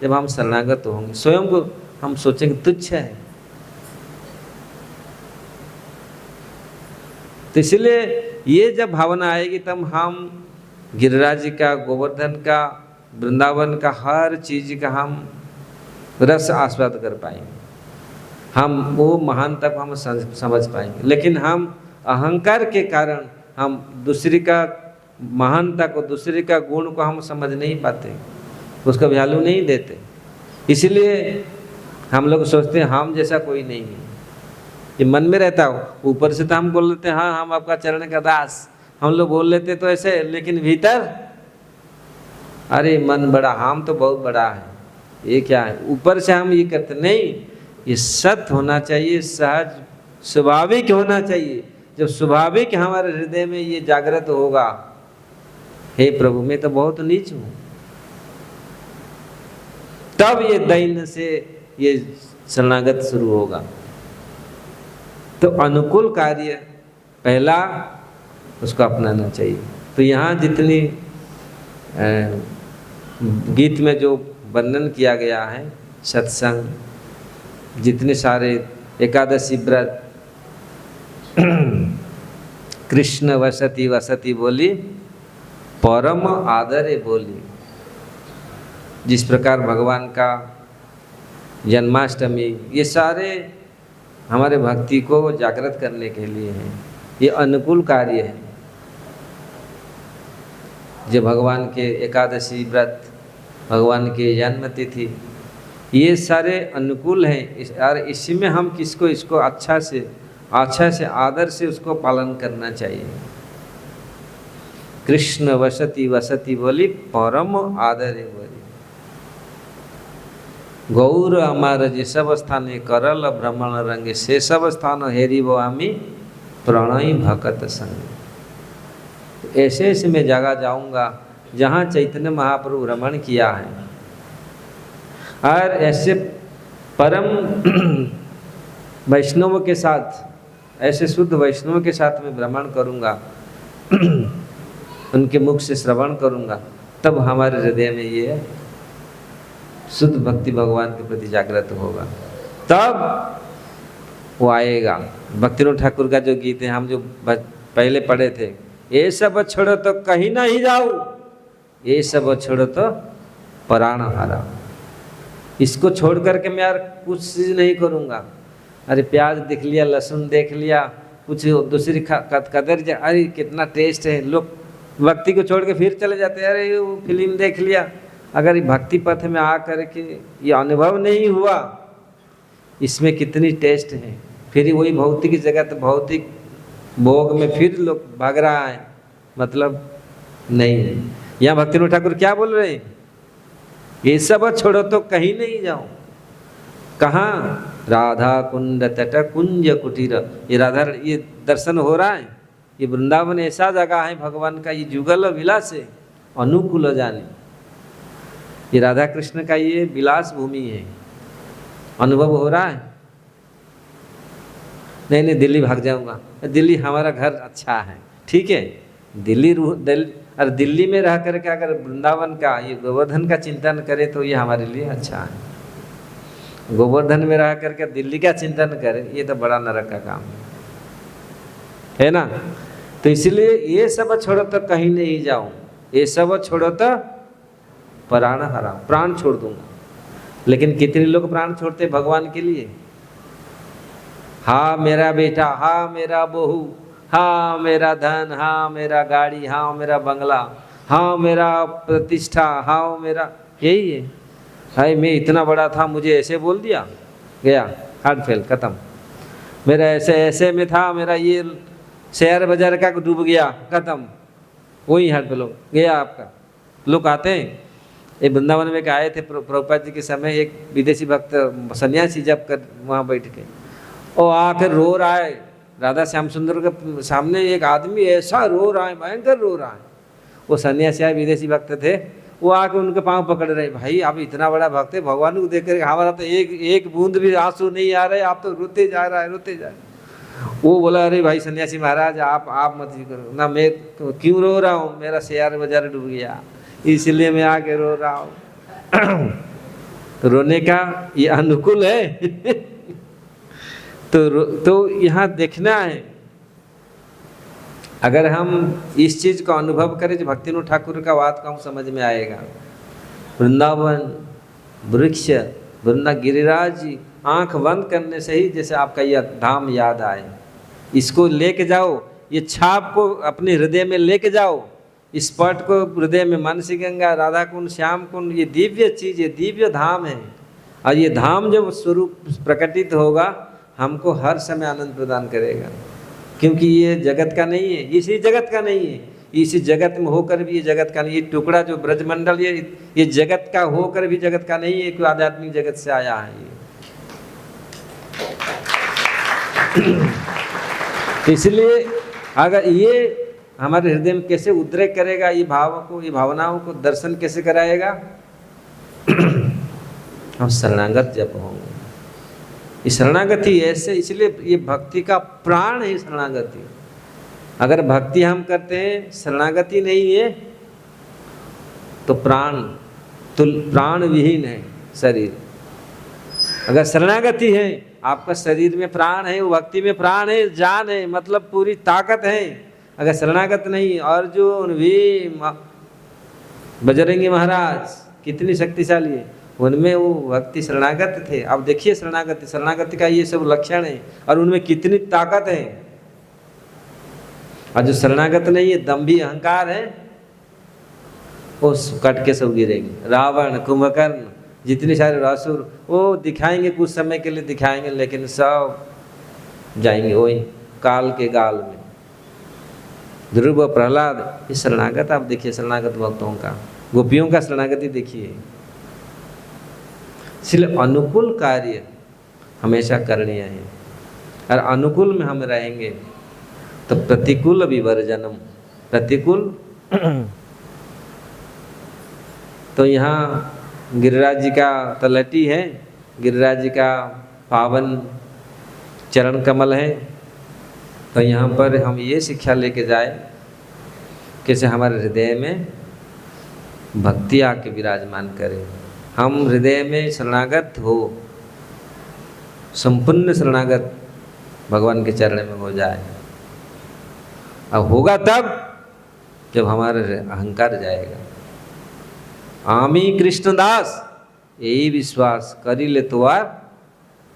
जब हम शरणागत होंगे, स्वयं को हम सोचेंगे तुच्छ है। तो इसलिए ये जब भावना आएगी तब हम गिरिराज जी का, गोवर्धन का, वृंदावन का, हर चीज का हम रस आस्वाद कर पाएंगे, हम वो महानता को हम समझ पाएंगे। लेकिन हम अहंकार के कारण हम दूसरे का महानता को, दूसरे का गुण को हम समझ नहीं पाते, उसका वैल्यू नहीं देते। इसलिए हम लोग सोचते हैं हम जैसा कोई नहीं है, ये मन में रहता हो। ऊपर से तो हम बोल लेते हैं हाँ हम आपका चरण का दास, हम लोग बोल लेते तो ऐसे, लेकिन भीतर अरे मन बड़ा, हम तो बहुत बड़ा है, ये क्या है। ऊपर से हम ये करते नहीं, ये सत्य होना चाहिए, सहज स्वाभाविक होना चाहिए। जब स्वाभाविक हमारे हृदय में ये जागृत होगा, हे प्रभु मैं तो बहुत नीच हूँ, तब ये दैन्य से ये शरणागत शुरू होगा। तो अनुकूल कार्य पहला उसको अपनाना चाहिए। तो यहाँ जितनी गीत में जो वर्णन किया गया है, सत्संग, जितने सारे एकादशी व्रत, कृष्ण वसति वसति बोली, परम आदरे बोली, जिस प्रकार भगवान का जन्माष्टमी, ये सारे हमारे भक्ति को जागृत करने के लिए हैं। ये अनुकूल कार्य है। जो भगवान के एकादशी व्रत, भगवान के जन्म तिथि, ये सारे अनुकूल हैं। और इसी में हम किसको, इसको अच्छा से आदर से उसको पालन करना चाहिए। कृष्ण वसति वसति बोली, परम आदरे बोली, गौर अमार जे सब स्थाने करल भ्रमण रंगे, से सब स्थान हेरिबो आमी प्रणय भकत संग। ऐसे ऐसे मैं जगह जाऊंगा जहाँ चैतन्य महाप्रभु भ्रमण किया है, और ऐसे परम वैष्णव के साथ, ऐसे शुद्ध वैष्णव के साथ मैं भ्रमण करूंगा, उनके मुख से श्रवण करूंगा, तब हमारे हृदय में ये शुद्ध भक्ति भगवान के प्रति जागृत होगा। तब वो आएगा। भक्तिविनोद ठाकुर का जो गीत है, हम जो पहले पढ़े थे, ये सब छोड़ो तो कहीं नहीं जाओ, ये सब छोड़ो तो प्राण हारा। इसको छोड़ करके मैं यार कुछ चीज़ नहीं करूँगा। अरे प्याज देख लिया, लहसुन देख लिया, कुछ दूसरी कदर, अरे कितना टेस्ट है, लोग भक्ति को छोड़ के फिर चले जाते हैं। अरे वो फिल्म देख लिया। अगर भक्ति पथ में आ करके ये अनुभव नहीं हुआ, इसमें कितनी टेस्ट है, फिर वही भौतिक जगत, भौतिक भोग में फिर लोग भाग रहा है, मतलब नहीं है। यहाँ भक्तिविनोद ठाकुर क्या बोल रहे हैं, ये सब छोड़ो तो कहीं नहीं जाओ। कहाँ? राधा कुंड तट कुंज कुटीर। ये राधा, ये दर्शन हो रहा है, ये वृंदावन ऐसा जगह है भगवान का, ये जुगल विलास है, अनुकूल जाने। ये राधा कृष्ण का ये विलास भूमि है, अनुभव हो रहा है। नहीं नहीं दिल्ली भाग जाऊंगा, दिल्ली हमारा घर अच्छा है, ठीक है। और दिल्ली में रह करके अगर वृंदावन का, ये गोवर्धन का चिंतन करे तो ये हमारे लिए अच्छा है। गोवर्धन में रह करके दिल्ली का चिंतन करे, ये तो बड़ा नरक का काम है ना। तो इसलिए ये सब छोड़ो तो कहीं नहीं जाऊं, ये सब छोड़ो तो प्राण हराम, प्राण छोड़ दूंगा। लेकिन कितने लोग प्राण छोड़ते भगवान के लिए? हाँ मेरा बेटा, हाँ मेरा बहू, हाँ मेरा धन, हाँ मेरा गाड़ी, हाँ मेरा बंगला, हाँ मेरा प्रतिष्ठा, हाँ मेरा, यही है। हाय मैं इतना बड़ा था, मुझे ऐसे बोल दिया, गया हार्ट फेल, खत्म। मेरा ऐसे ऐसे में था, मेरा ये शेयर बाजार का डूब गया, खत्म, वही हार्ट फेल हो गया आपका। लोग आते हैं, एक वृंदावन में आए थे प्रभुपाद जी के समय, एक विदेशी भक्त सन्यासी जब कर वहाँ बैठ के और आकर रो रहा है राधा श्याम सुंदर के सामने। एक आदमी ऐसा रो रहा है, भयंकर रो रहा है। वो सन्यासी आए, विदेशी भक्त थे, वो आके उनके पाँव पकड़ रहे, भाई आप इतना बड़ा भक्त है, भगवान को देख कर हमारा तो एक बूंद भी आंसू नहीं आ रहे, आप तो रोते जा रहा है, रोते जा रहे। वो बोला अरे भाई सन्यासी महाराज आप मत ही करो ना, मैं क्यों रो रहा हूँ, मेरा शेयर बाजार डूब गया इसलिए मैं आके रो रहा हूँ। तो रोने का ये अनुकूल है। तो यहाँ देखना है, अगर हम इस चीज को अनुभव करें जो भक्तिनाथ ठाकुर का बात का हम समझ में आएगा। वृंदावन वृक्ष वृंदा गिरिराज जी, आंख बंद करने से ही जैसे आपका यह धाम याद आए, इसको लेके जाओ, ये छाप को अपने हृदय में लेके जाओ, इस पट को हृदय में, मानसी गंगा, राधा कुंड, श्याम कुंड, ये दिव्य चीज, ये दिव्य धाम है। और ये धाम जब स्वरूप प्रकटित होगा हमको हर समय आनंद प्रदान करेगा, क्योंकि ये जगत का नहीं है, इसी जगत का नहीं है, इसी जगत में होकर भी ये जगत का नहीं। ये टुकड़ा जो ब्रजमंडल ये जगत का होकर भी जगत का नहीं है, कोई आध्यात्मिक जगत से आया है ये। इसलिए अगर ये हमारे हृदय में कैसे उद्रेक करेगा, ये भाव को, ये भावनाओं को दर्शन कैसे कराएगा? हम शरणागत जब होंगे। ये शरणागति ऐसे, इसलिए ये भक्ति का प्राण है शरणागति। अगर भक्ति हम करते हैं, शरणागति नहीं है तो प्राण विहीन है शरीर। अगर शरणागति है, आपका शरीर में प्राण है, वो भक्ति में प्राण है, जान है, मतलब पूरी ताकत है। अगर शरणागत नहीं, अर्जुन, भीम, बजरंगी महाराज कितनी शक्तिशाली है, उनमें वो भक्ति शरणागत थे। अब देखिए शरणागति का ये सब लक्षण है और उनमें कितनी ताकत है। और जो शरणागत नहीं है, दंभी अहंकार है, वो कट के सब गिरेंगे। रावण, कुंभकर्ण, जितने सारे असुर, वो दिखाएंगे कुछ समय के लिए दिखाएंगे, लेकिन सब जाएंगे वही काल के गाल में। ध्रुव, प्रहलाद, ये शरणागत आप देखिए, शरणागत भक्तों का, गोपियों का शरणागति देखिए। इसलिए अनुकूल कार्य हमेशा करणीय है, और अनुकूल में हम रहेंगे तो प्रतिकूल विवर्जनम, प्रतिकूल। तो यहाँ गिरिराज जी का तलहटी है, गिरिराज जी का पावन चरण कमल है। तो यहाँ पर हम ये शिक्षा लेके जाए, कैसे हमारे हृदय में भक्ति आके विराजमान करे, हम हृदय में शरणागत हो, संपूर्ण शरणागत भगवान के चरण में हो जाए। अब होगा तब जब हमारा अहंकार जाएगा। आमी कृष्णदास, यही विश्वास करी ले तो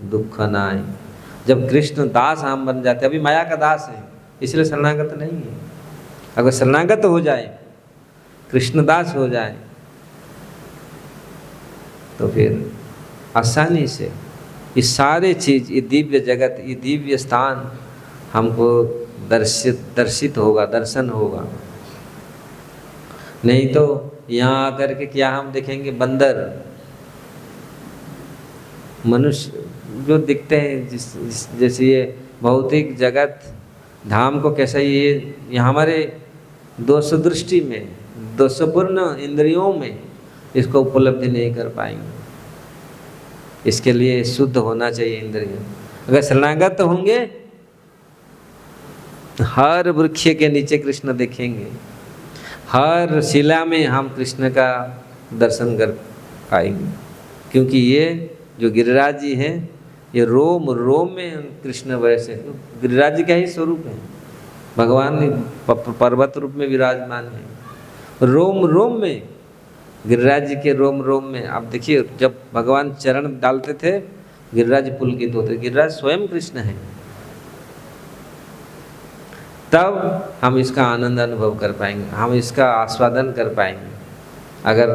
दुख न आए। जब कृष्ण दास हम बन जाते, अभी माया का दास है इसलिए शरणागत नहीं है। अगर शरणागत हो जाए, कृष्णदास हो जाए, तो फिर आसानी से ये सारे चीज, ये दिव्य जगत, ये दिव्य स्थान हमको दर्शित होगा, दर्शन होगा। नहीं तो यहाँ आकर के क्या हम देखेंगे? बंदर, मनुष्य जो दिखते हैं, जैसे ये भौतिक जगत धाम को कैसा, ये हमारे दोष दृष्टि में, दोषपूर्ण इंद्रियों में इसको उपलब्धि नहीं कर पाएंगे। इसके लिए शुद्ध होना चाहिए इंद्रिय। अगर शरणागत होंगे, हर वृक्ष के नीचे कृष्ण देखेंगे, हर शिला में हम कृष्ण का दर्शन कर पाएंगे, क्योंकि ये जो गिरिराज जी हैं, ये रोम रोम में कृष्ण वैसे, गिरिराज जी का ही स्वरूप है। भगवान पर्वत रूप में विराजमान है, रोम रोम में, गिरिराज जी के रोम रोम में। आप देखिए जब भगवान चरण डालते थे गिरिराज पुलकित होते। गिरिराज स्वयं कृष्ण है। तब हम इसका आनंद अनुभव कर पाएंगे, हम इसका आस्वादन कर पाएंगे। अगर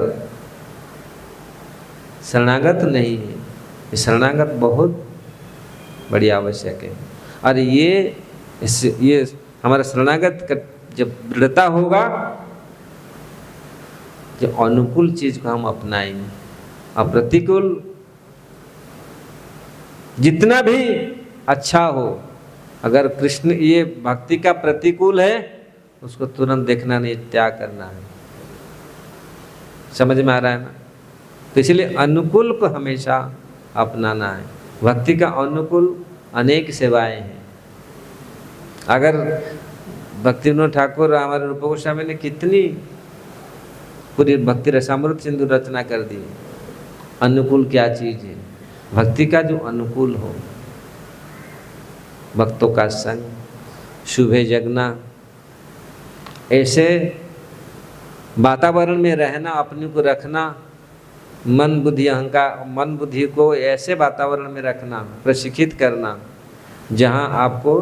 शरणागत नहीं है, ये शरणागत बहुत बड़ी आवश्यक है। और ये हमारा शरणागत का जब दृढ़ता होगा, जो अनुकूल चीज को हम अपनाएंगे। और प्रतिकूल जितना भी अच्छा हो, अगर कृष्ण ये भक्ति का प्रतिकूल है उसको तुरंत देखना नहीं, त्याग करना है। समझ में आ रहा है ना? तो इसलिए अनुकूल को हमेशा अपनाना है। भक्ति का अनुकूल अनेक सेवाएं हैं। अगर भक्ति विनोद ठाकुर हमारे रूप गोस्वामी ने कितनी पूरी भक्ति रसामृत सिंधु रचना कर दी। अनुकूल क्या चीज है? भक्ति का जो अनुकूल हो, भक्तों का संग, शुभे जगना, ऐसे वातावरण में रहना, अपने को रखना, मन बुद्धि अहंकार, मन बुद्धि को ऐसे वातावरण में रखना, प्रशिक्षित करना जहाँ आपको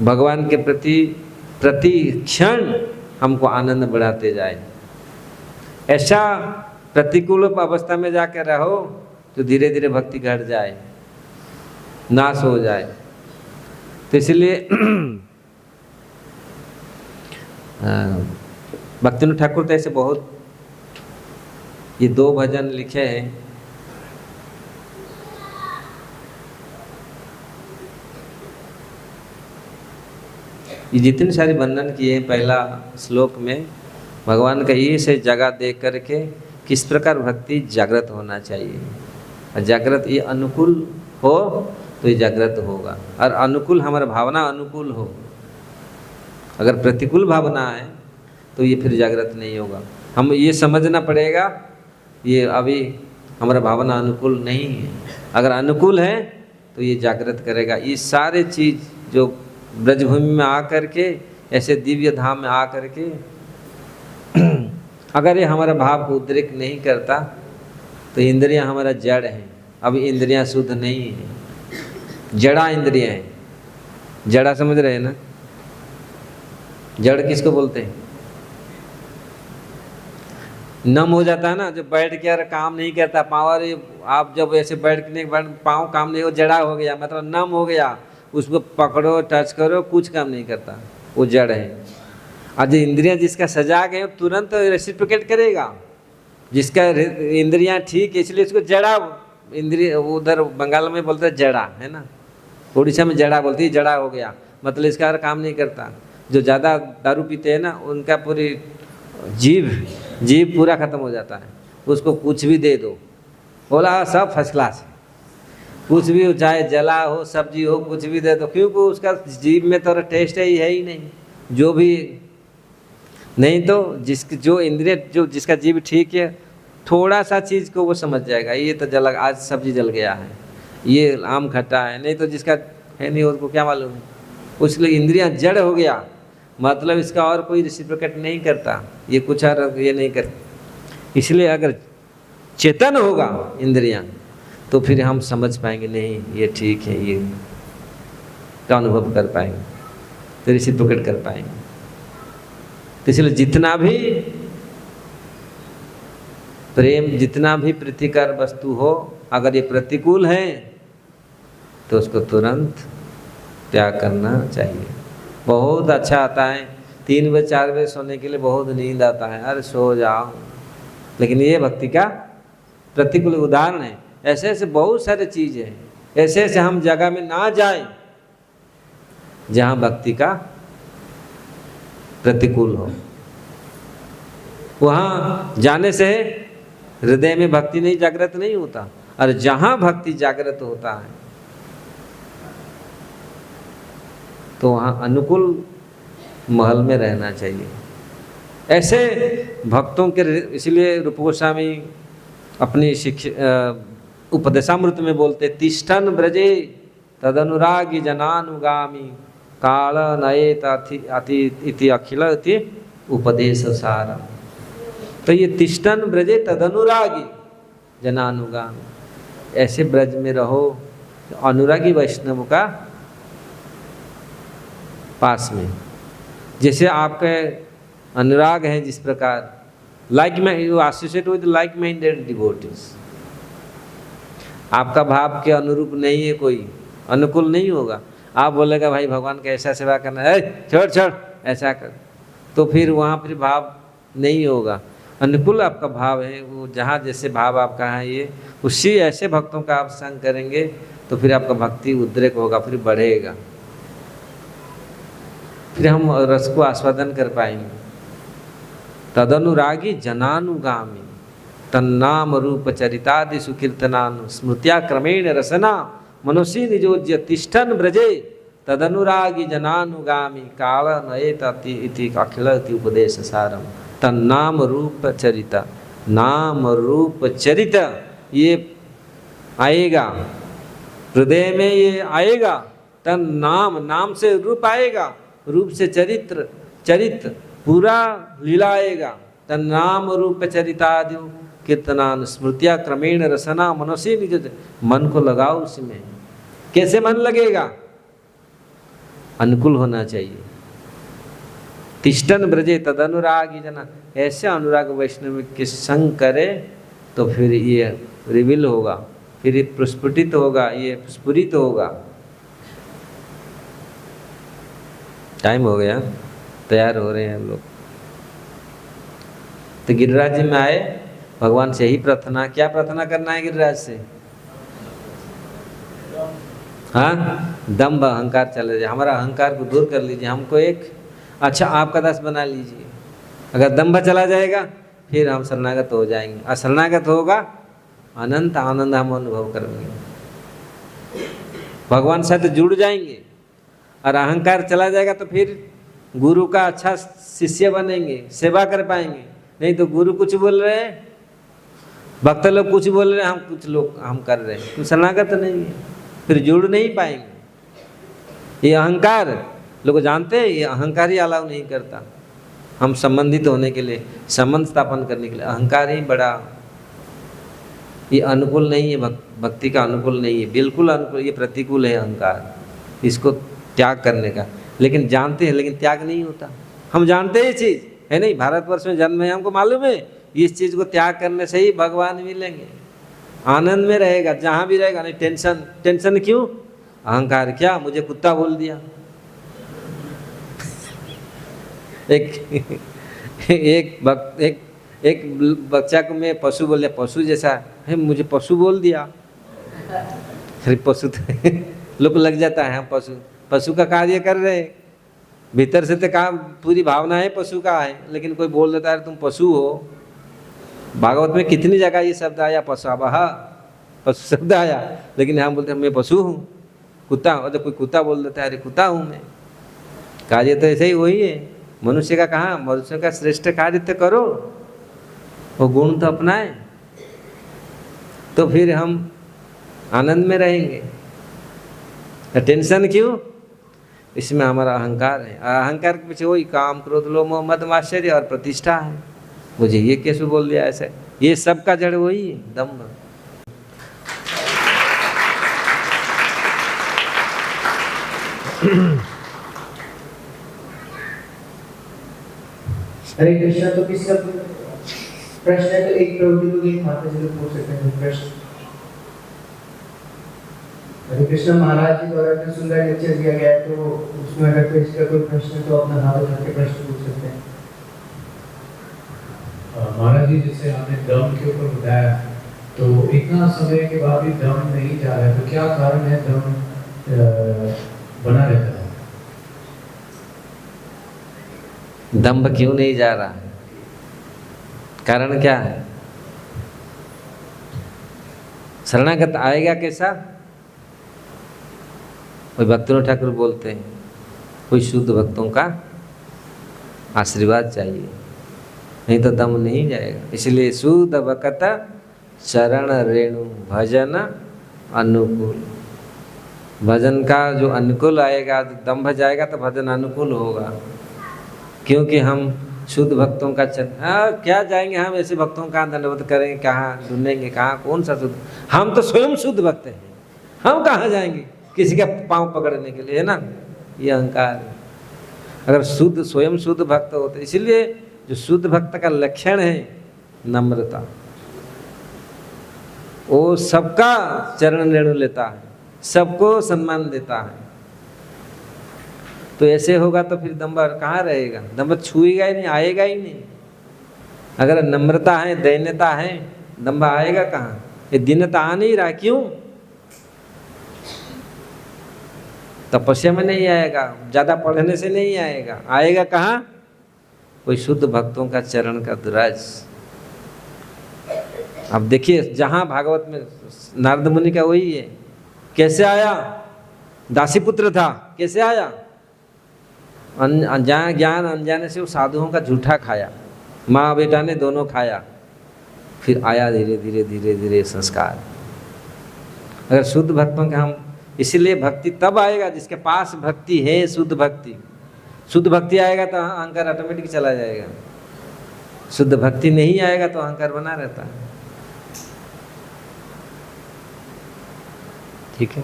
भगवान के प्रति क्षण हमको आनंद बढ़ाते जाए। ऐसा प्रतिकूल अवस्था में जाकर रहो तो धीरे धीरे भक्ति घट जाए, नाश हो जाए। तो इसलिए भक्ति विनोद ठाकुर तो ऐसे बहुत ये 2 भजन लिखे हैं। ये जितनी सारी वर्णन किए हैं पहला श्लोक में, भगवान का ये से जगह देख करके किस प्रकार भक्ति जागृत होना चाहिए। और जागृत ये अनुकूल हो तो ये जागृत होगा, और अनुकूल हमारा भावना अनुकूल हो। अगर प्रतिकूल भावना है तो ये फिर जागृत नहीं होगा। हम ये समझना पड़ेगा ये अभी हमारा भावना अनुकूल नहीं है। अगर अनुकूल है तो ये जागृत करेगा। ये सारे चीज़ जो ब्रजभूमि में आकर के, ऐसे दिव्य धाम में आकर के अगर ये हमारा भाव को उद्रेक नहीं करता तो इंद्रियां हमारा जड़ हैं। अब इंद्रियां शुद्ध नहीं है, जड़ा इंद्रियां हैं। जड़ा समझ रहे हैं ना? जड़ किसको बोलते हैं? नम हो जाता है ना, जब बैठ के यार काम नहीं करता पाँव, आप जब ऐसे बैठने के बाद पाँव काम नहीं हो, जड़ा हो गया, मतलब नम हो गया, उसको पकड़ो टच करो कुछ काम नहीं करता, वो जड़ है। और जो इंद्रियां जिसका सजा गए तुरंत रेसिप्रोकेट करेगा। जिसका इंद्रियां ठीक है इसलिए उसको जड़ा इंद्रिय, उधर बंगाल में बोलते हैं जड़ा, है ना? उड़ीसा में जड़ा बोलती है, जड़ा हो गया मतलब इसका और काम नहीं करता। जो ज़्यादा दारू पीते हैं ना उनका पूरी जीव पूरा ख़त्म हो जाता है। उसको कुछ भी दे दो, बोला सब फर्स्ट क्लास है, कुछ भी हो, चाहे जला हो सब्जी हो, कुछ भी दे दो, क्योंकि उसका जीभ में तो टेस्ट है ही नहीं। जो भी नहीं तो जो इंद्रिय जो जिसका जीभ ठीक है, थोड़ा सा चीज़ को वो समझ जाएगा, ये तो जल, आज सब्जी जल गया है, ये आम खट्टा है, नहीं तो जिसका है नहीं उसको क्या मालूम है। उसलिए इंद्रियां जड़ हो गया मतलब इसका और कोई रेसिप्रोकेट नहीं करता, ये कुछ और ये नहीं करता। इसलिए अगर चेतन होगा इंद्रियां तो फिर हम समझ पाएंगे नहीं ये ठीक है, ये का अनुभव कर पाएंगे, तो रेसिप्रोकेट कर पाएंगे। तो इसलिए जितना भी प्रेम, जितना भी प्रीतिकर वस्तु हो, अगर ये प्रतिकूल है तो उसको तुरंत त्याग करना चाहिए। बहुत अच्छा आता है 3 बजे 4 बजे सोने के लिए, बहुत नींद आता है, अरे सो जाओ, लेकिन ये भक्ति का प्रतिकूल उदाहरण है। ऐसे ऐसे बहुत सारे चीज़ हैं, ऐसे ऐसे हम जगह में ना जाए जहाँ भक्ति का प्रतिकूल हो। वहाँ जाने से हृदय में भक्ति नहीं जागृत नहीं होता, और जहाँ भक्ति जागृत होता है तो वहाँ अनुकूल महल में रहना चाहिए। ऐसे भक्तों के, इसलिए रूप गोस्वामी अपनी उपदेशामृत में बोलते, तिष्ठन ब्रजे तदनुरागी जनानुगामी काल नयेत अति इति अखिल इति उपदेश सारम। तो ये तिष्ठन ब्रजे तदनुरागी जनानुगामी, ऐसे ब्रज में रहो अनुरागी वैष्णव का पास में। जैसे आपके अनुराग है जिस प्रकार, लाइक में you associate with like minded devotees, आपका भाव के अनुरूप नहीं है, कोई अनुकूल नहीं होगा। आप बोलेगा भाई भगवान का ऐसा सेवा करना है, छोड़ छोड़ ऐसा कर, तो फिर वहाँ फिर भाव नहीं होगा। अनुकूल आपका भाव है, वो जहाँ जैसे भाव आपका है ये उसी ऐसे भक्तों का आप संग करेंगे तो फिर आपका भक्ति उद्रेक होगा, फिर बढ़ेगा, फिर हम रस को आस्वादन कर पाएंगे। तदनुरागी जनानुगामी तन्नाम रूप चरितादि सुकीर्तनानु स्मृत्या क्रमेण रसना मनुषी निजोज्य तिष्ठन ब्रजे तदनुरागी जनानुगामी काल नयेत इति अखिल इति उपदेश सारम। तन्नाम रूप चरिता, नाम रूप चरित ये आएगा हृदय में, ये आएगा तन नाम, नाम से रूप आएगा, रूप से चरित्र, चरित पूरा लीला आएगा। तन नाम रूप चरितादि कीर्तनान स्मृतिया क्रमेण रसना मनसी निज, मन को लगाओ उसमें। कैसे मन लगेगा? अनुकूल होना चाहिए। तिष्ठन ब्रजे तदनुरागी जना, ऐसे अनुराग वैष्णव के संग करे तो फिर ये रिवील होगा, फिर ये प्रस्फुटित होगा, ये स्फुरित होगा। टाइम हो गया, तैयार हो रहे हैं हम लोग। तो गिरिराज जी में आए, भगवान से ही प्रार्थना, क्या प्रार्थना करना है गिरिराज से? हाँ, दम्भ अहंकार चले जाए, हमारा अहंकार को दूर कर लीजिए, हमको एक अच्छा आपका दास बना लीजिए। अगर दम्भ चला जाएगा फिर हम शरणागत हो जाएंगे, और शरणागत होगा अनंत आनंद हम अनुभव करेंगे, भगवान साथ जुड़ जाएंगे। और अहंकार चला जाएगा तो फिर गुरु का अच्छा शिष्य बनेंगे, सेवा कर पाएंगे। नहीं तो गुरु कुछ बोल रहे हैं, भक्त लोग कुछ बोल रहे हैं, हम कुछ लोग हम कर रहे हैं, तो शरणागत नहीं है, फिर जुड़ नहीं पाएंगे। ये अहंकार लोग जानते हैं, ये अहंकार ही अलाउ नहीं करता। हम संबंधित होने के लिए, संबंध स्थापन करने के लिए अहंकार ही बड़ा, ये अनुकूल नहीं है, भक्ति का अनुकूल नहीं है, बिल्कुल अनुकूल, ये प्रतिकूल है अहंकार, इसको त्याग करने का। लेकिन जानते हैं, लेकिन त्याग नहीं होता। हम जानते हैं ये चीज़ है नहीं, भारतवर्ष में जन्म है, हमको मालूम है इस चीज़ को त्याग करने से ही भगवान मिलेंगे, आनंद में रहेगा जहाँ भी रहेगा। नहीं टेंशन, टेंशन क्यों? अहंकार, क्या मुझे कुत्ता बोल दिया, एक बच्चा को मैं पशु बोल दिया, पशु जैसा है, मुझे पशु बोल दिया। अरे पशु तो लोग लग जाता है, हम पशु, पशु का कार्य कर रहे हैं, भीतर से तो काम पूरी भावना है पशु का है, लेकिन कोई बोल देता है तुम पशु हो। भागवत में कितनी जगह ये शब्द आया, पशुअवः, पशु शब्द आया, लेकिन हम बोलते हैं मैं पशु हूँ, कुत्ता, और जब कोई कुत्ता बोल देता है अरे कुत्ता हूँ मैं। कार्य तो ऐसे ही वही है, मनुष्य का कहाँ, मनुष्य का श्रेष्ठ कार्य तो करो, वो गुण तो अपनाए, तो फिर हम आनंद में रहेंगे। टेंशन क्यों? इसमें हमारा अहंकार है, अहंकार के पीछे वही काम क्रोध लोभ मोह मद मात्सर्य और प्रतिष्ठा है। मुझे ये कैसे बोल दिया ऐसे, ये सब का जड़ वही है, दम्भ।
हरे कृष्णा। तो किसी का प्रश्न है तो एक प्रवृत्ति को एक माता जी पूछ सकते हैं प्रश्न। हरे कृष्णा, महाराज जी द्वारा इतना सुंदर लेक्चर दिया गया है, तो उसमें अगर कोई इसका कोई प्रश्न है तो अपना हाथ उठा के प्रश्न पूछ सकते हैं।
महाराज जी, जैसे आपने दम के ऊपर बताया, तो इतना समय के बाद भी दम नहीं जा रहा है, तो क्या कारण है दम बना रहता है?
दम्भ क्यों नहीं जा रहा है? कारण क्या है? शरणागत आएगा कैसा? कोई भक्तों ठाकुर बोलते हैं, कोई शुद्ध भक्तों का आशीर्वाद चाहिए, नहीं तो दम नहीं जाएगा। इसलिए शुद्ध भक्त चरण रेणु भजन अनुकूल, भजन का जो अनुकूल आएगा, दंभ जाएगा तो भजन अनुकूल होगा, क्योंकि हम शुद्ध भक्तों का क्या जाएंगे हम ऐसे भक्तों का दंडवत करेंगे, कहाँ ढूंढेंगे, कहाँ कौन सा शुद्ध, हम तो स्वयं शुद्ध भक्त हैं, हम कहाँ जाएंगे किसी का पाँव पकड़ने के लिए, है ना, ये अहंकार है। अगर शुद्ध स्वयं शुद्ध भक्त होते, इसलिए जो शुद्ध भक्त का लक्षण है नम्रता, वो सबका चरण रेणु लेता है, सबको सम्मान देता है। तो ऐसे होगा तो फिर दंभ कहाँ रहेगा, दंभ छुएगा ही नहीं, आएगा ही नहीं। अगर नम्रता है, दैन्यता है, दंभ आएगा कहाँ, ये दीनता आ नहीं रहा, क्यों? तपस्या में नहीं आएगा, ज़्यादा पढ़ने से नहीं आएगा, आएगा कहाँ, कोई शुद्ध भक्तों का चरण का दुराज। अब देखिए जहाँ भागवत में नारद मुनि का वही है, कैसे आया, दासी पुत्र था, कैसे आया, अनजान ज्ञान अनजाने से वो साधुओं का झूठा खाया, माँ बेटा ने दोनों खाया, फिर आया धीरे धीरे धीरे धीरे संस्कार। अगर शुद्ध भक्तों के हम, इसीलिए भक्ति तब आएगा जिसके पास भक्ति है, शुद्ध भक्ति। शुद्ध भक्ति आएगा तो अहंकार ऑटोमेटिक चला जाएगा, शुद्ध भक्ति नहीं आएगा तो अहंकार बना रहता है। ठीक है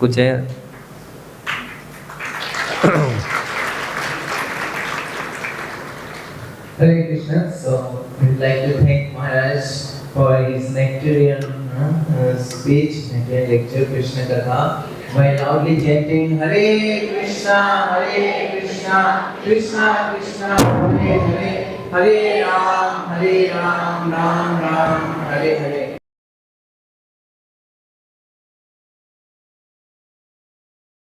कुछ है?
Hare Krishna. So we'd like to thank Maharaj for his nectarian speech, nectarian lecture, Krishna Katha, by loudly chanting Hare Krishna, Krishna Krishna, Hare Hare, Hare Ram, Ram Ram, Hare Hare.